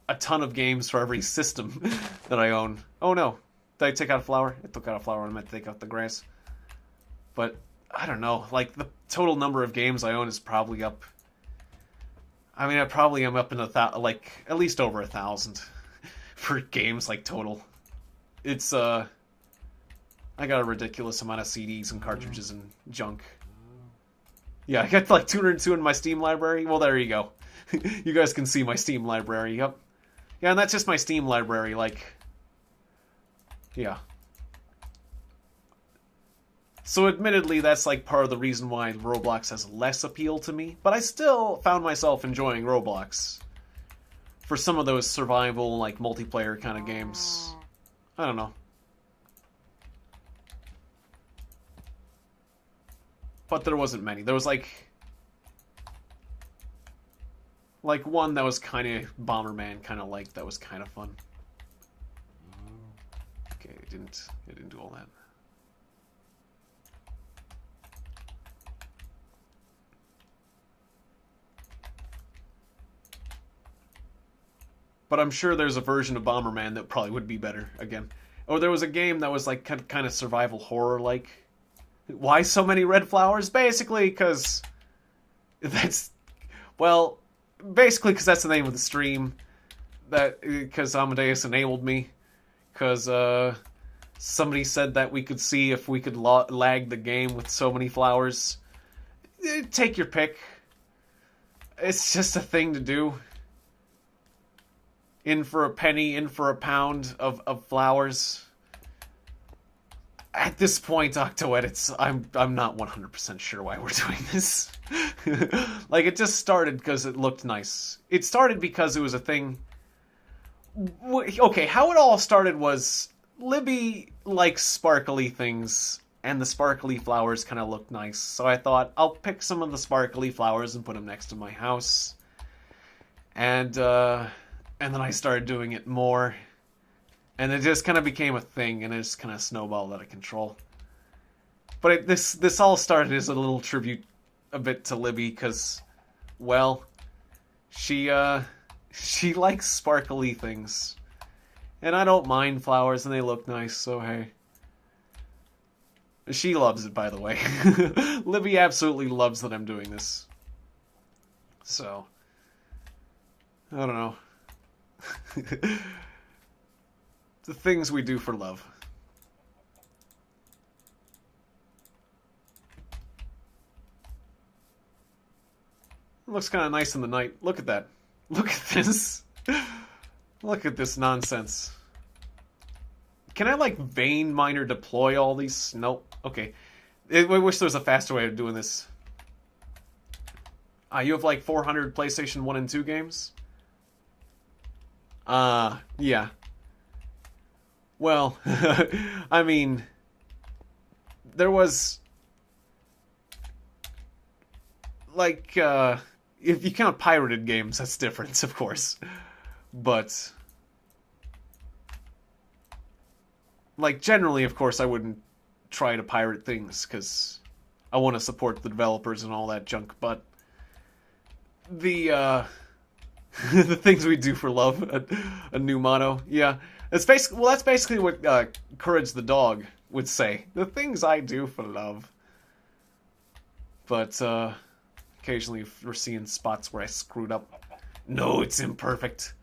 a ton of games for every system that I own. Oh no, did I take out a flower? I took out a flower and I meant to take out the grass. But I don't know, like the total number of games I own is probably up. I mean, I probably am up in like at least over 1,000 for games, like total. It's I got a ridiculous amount of CDs and cartridges and junk. Yeah, I got like 202 in my Steam library. Well, there you go. You guys can see my Steam library. Yep. Yeah, and that's just my Steam library. Like, yeah. So admittedly, that's like part of the reason why Roblox has less appeal to me, but I still found myself enjoying Roblox for some of those survival, like multiplayer kind of games. I don't know. But there wasn't many. There was like one that was kind of Bomberman kind of like, that was kind of fun. Okay, it didn't do all that. But I'm sure there's a version of Bomberman that probably would be better again. Or there was a game that was like kind of survival horror like. Why so many red flowers? Basically because that's, well, basically because that's the name of the stream. Because Amadeus enabled me. Because somebody said that we could see if we could lag the game with so many flowers. Take your pick. It's just a thing to do. In for a penny, in for a pound of flowers. At this point, Octoedits, I'm not 100% sure why we're doing this. Like, it just started because it looked nice. It started because it was a thing. Okay, how it all started was Libby likes sparkly things, and the sparkly flowers kind of look nice. So I thought, I'll pick some of the sparkly flowers and put them next to my house. And then I started doing it more. And it just kind of became a thing, and it just kind of snowballed out of control. But this all started as a little tribute a bit to Libby, because, well, she likes sparkly things. And I don't mind flowers, and they look nice, so hey. She loves it, by the way. Libby absolutely loves that I'm doing this. So, I don't know. The things we do for love. It looks kind of nice in the night. Look at that. Look at this. Look at this nonsense. Can I, like, vein miner deploy all these? Nope. Okay. I wish there was a faster way of doing this. You have, like, 400 PlayStation 1 and 2 games? Yeah. Well, I mean, there was, like, if you count pirated games, that's different, of course. But, like, generally, of course, I wouldn't try to pirate things, because I want to support the developers and all that junk, but the things we do for love, a new motto, yeah. That's basically what Courage the dog would say. The things I do for love. But occasionally we're seeing spots where I screwed up. No, it's imperfect.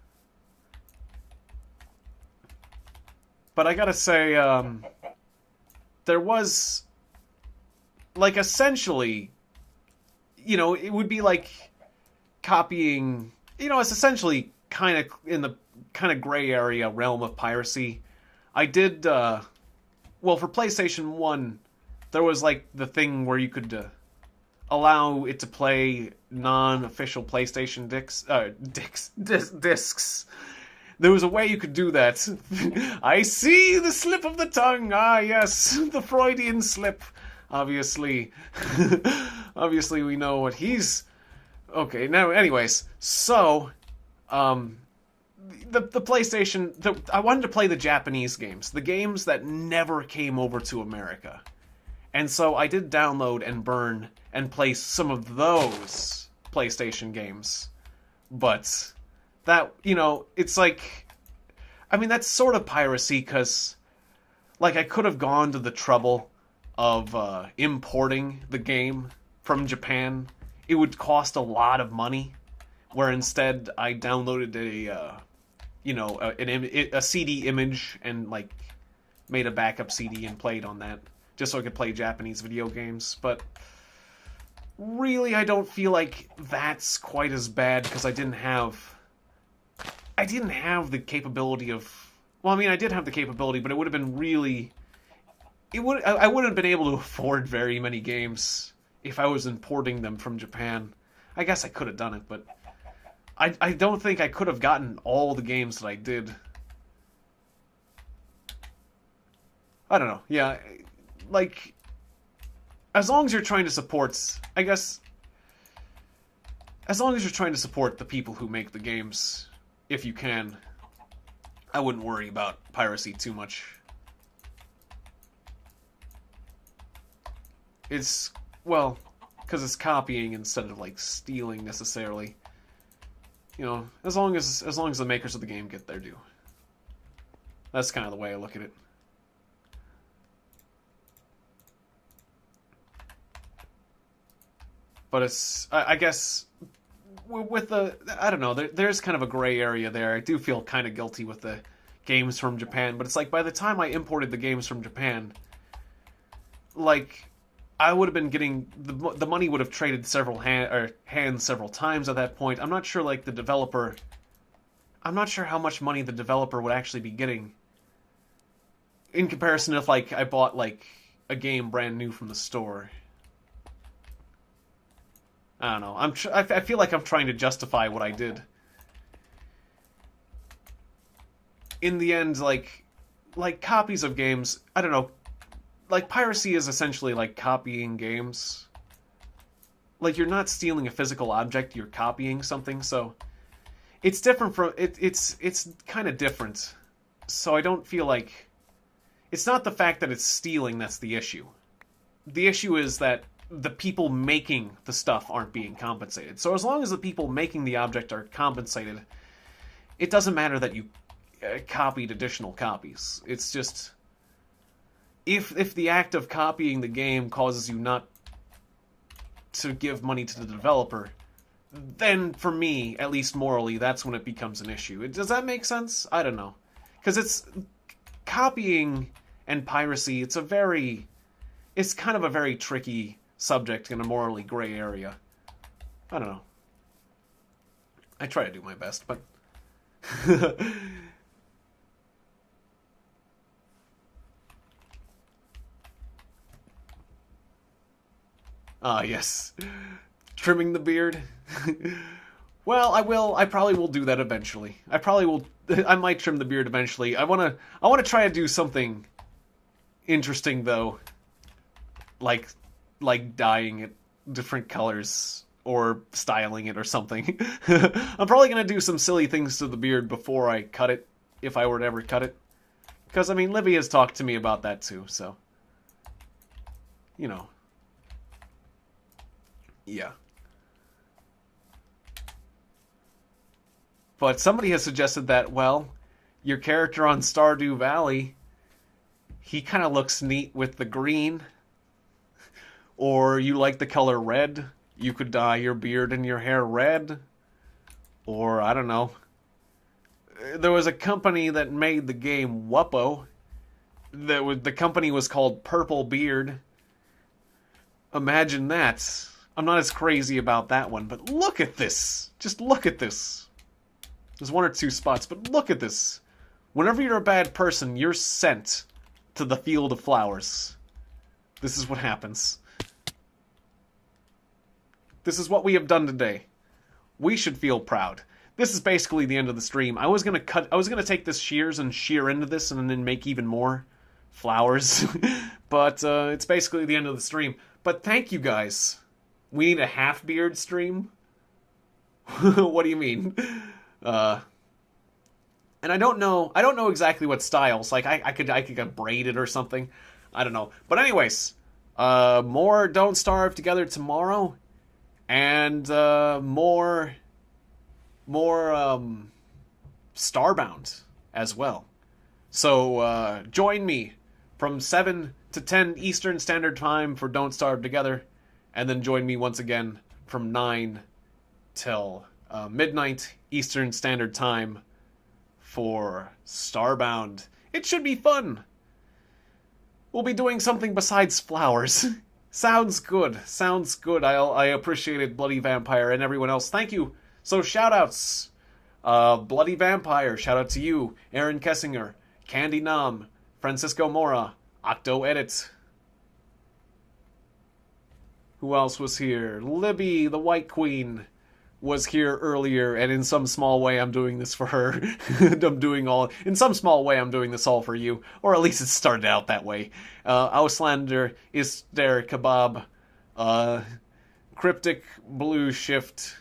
But I gotta say, there was like, essentially, it would be like copying, it's essentially kind of in the kind of gray area realm of piracy. I did, well, for PlayStation 1, there was, like, the thing where you could allow it to play non-official PlayStation discs. There was a way you could do that. I see the slip of the tongue. Ah, yes, the Freudian slip. Obviously. Obviously, we know what he's... Okay, now, anyways. So, the PlayStation... I wanted to play the Japanese games. The games that never came over to America. And so I did download and burn and play some of those PlayStation games. But that, it's like... I mean, that's sort of piracy, because, like, I could have gone to the trouble of importing the game from Japan. It would cost a lot of money, where instead I downloaded a CD image and, like, made a backup CD and played on that, just so I could play Japanese video games. But really, I don't feel like that's quite as bad, because I didn't have the capability of... Well, I mean, I did have the capability, but it would have been really... I wouldn't have been able to afford very many games if I was importing them from Japan. I guess I could have done it, but I don't think I could have gotten all the games that I did. I don't know. Yeah, like, as long as you're trying to support... I guess... As long as you're trying to support the people who make the games... If you can, I wouldn't worry about piracy too much. It's, well, because it's copying instead of, like, stealing necessarily. As long as the makers of the game get their due. That's kind of the way I look at it. But it's, I guess... With the... I don't know, there's kind of a gray area there. I do feel kind of guilty with the games from Japan, but it's like, by the time I imported the games from Japan, like, I would have been getting... The money would have traded hands several times at that point. I'm not sure, like, the developer... I'm not sure how much money the developer would actually be getting in comparison if, like, I bought, like, a game brand new from the store. I don't know. I feel like I'm trying to justify what I did. In the end, like copies of games, I don't know. Like, piracy is essentially like copying games. Like, you're not stealing a physical object, you're copying something, so it's different from it's kind of different. So I don't feel like it's not the fact that it's stealing that's the issue. The issue is that the people making the stuff aren't being compensated. So as long as the people making the object are compensated, it doesn't matter that you copied additional copies. It's just... If the act of copying the game causes you not to give money to the developer, then for me, at least morally, that's when it becomes an issue. Does that make sense? I don't know. Because it's... Copying and piracy, it's kind of a very tricky subject in a morally gray area. I don't know. I try to do my best, but... Ah, yes. Trimming the beard. Well, I probably will do that eventually. I might trim the beard eventually. I want to try to do something interesting, though. Like dyeing it different colors or styling it or something. I'm probably going to do some silly things to the beard before I cut it, if I were to ever cut it. Because, I mean, Libby has talked to me about that too, so... Yeah. But somebody has suggested that, well, your character on Stardew Valley, he kind of looks neat with the green. Or you like the color red, you could dye your beard and your hair red. Or, I don't know. There was a company that made the game Wuppo. The company was called Purple Beard. Imagine that. I'm not as crazy about that one, but look at this. Just look at this. There's one or two spots, but look at this. Whenever you're a bad person, you're sent to the field of flowers. This is what happens. This is what we have done today. We should feel proud. This is basically the end of the stream. I was gonna take this shears and shear into this and then make even more flowers. But it's basically the end of the stream. But thank you guys. We need a half beard stream? What do you mean? And I don't know exactly what styles. Like I could get braided or something. I don't know. But anyways, more Don't Starve Together tomorrow, and more Starbound as well. So join me from 7 to 10 Eastern Standard Time for Don't Starve Together, and then join me once again from 9 till midnight Eastern Standard Time for Starbound. It should be fun. We'll be doing something besides flowers. Sounds good. Sounds good. I appreciated Bloody Vampire and everyone else. Thank you. So shoutouts. Bloody Vampire, shout out to you. Aaron Kessinger, Candy Nam, Francisco Mora, Octo Edit. Who else was here? Libby, the White Queen, was here earlier, and in some small way I'm doing this for her. In some small way I'm doing this all for you, or at least it started out that way. Auslander, Ister Kebab, Cryptic Blue Shift,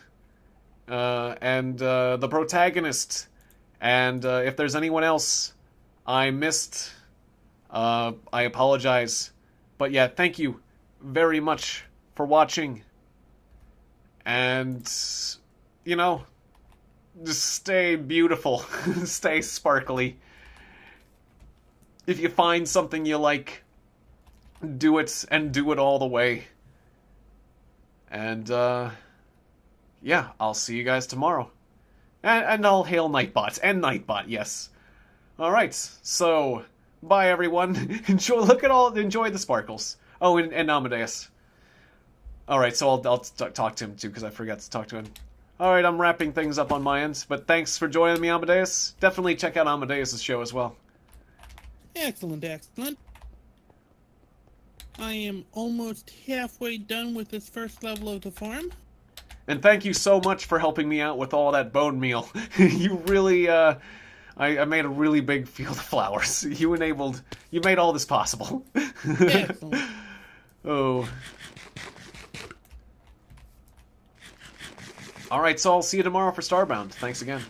and the protagonist. And if there's anyone else I missed, I apologize. But yeah, thank you very much for watching. And, you know, just stay beautiful. Stay sparkly. If you find something you like, do it, and do it all the way. And, yeah, I'll see you guys tomorrow. And all hail Nightbot. And Nightbot, yes. Alright, so, bye everyone. Enjoy the sparkles. Oh, and Amadeus. Alright, so I'll talk to him too, because I forgot to talk to him. Alright, I'm wrapping things up on my end, but thanks for joining me, Amadeus. Definitely check out Amadeus' show as well. Excellent, excellent. I am almost halfway done with this first level of the farm. And thank you so much for helping me out with all that bone meal. You really, I made a really big field of flowers. You made all this possible. Excellent. Oh. Alright, so I'll see you tomorrow for Starbound. Thanks again.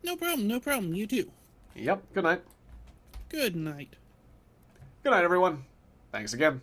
No problem, no problem. You too. Yep, good night. Good night. Good night, everyone. Thanks again.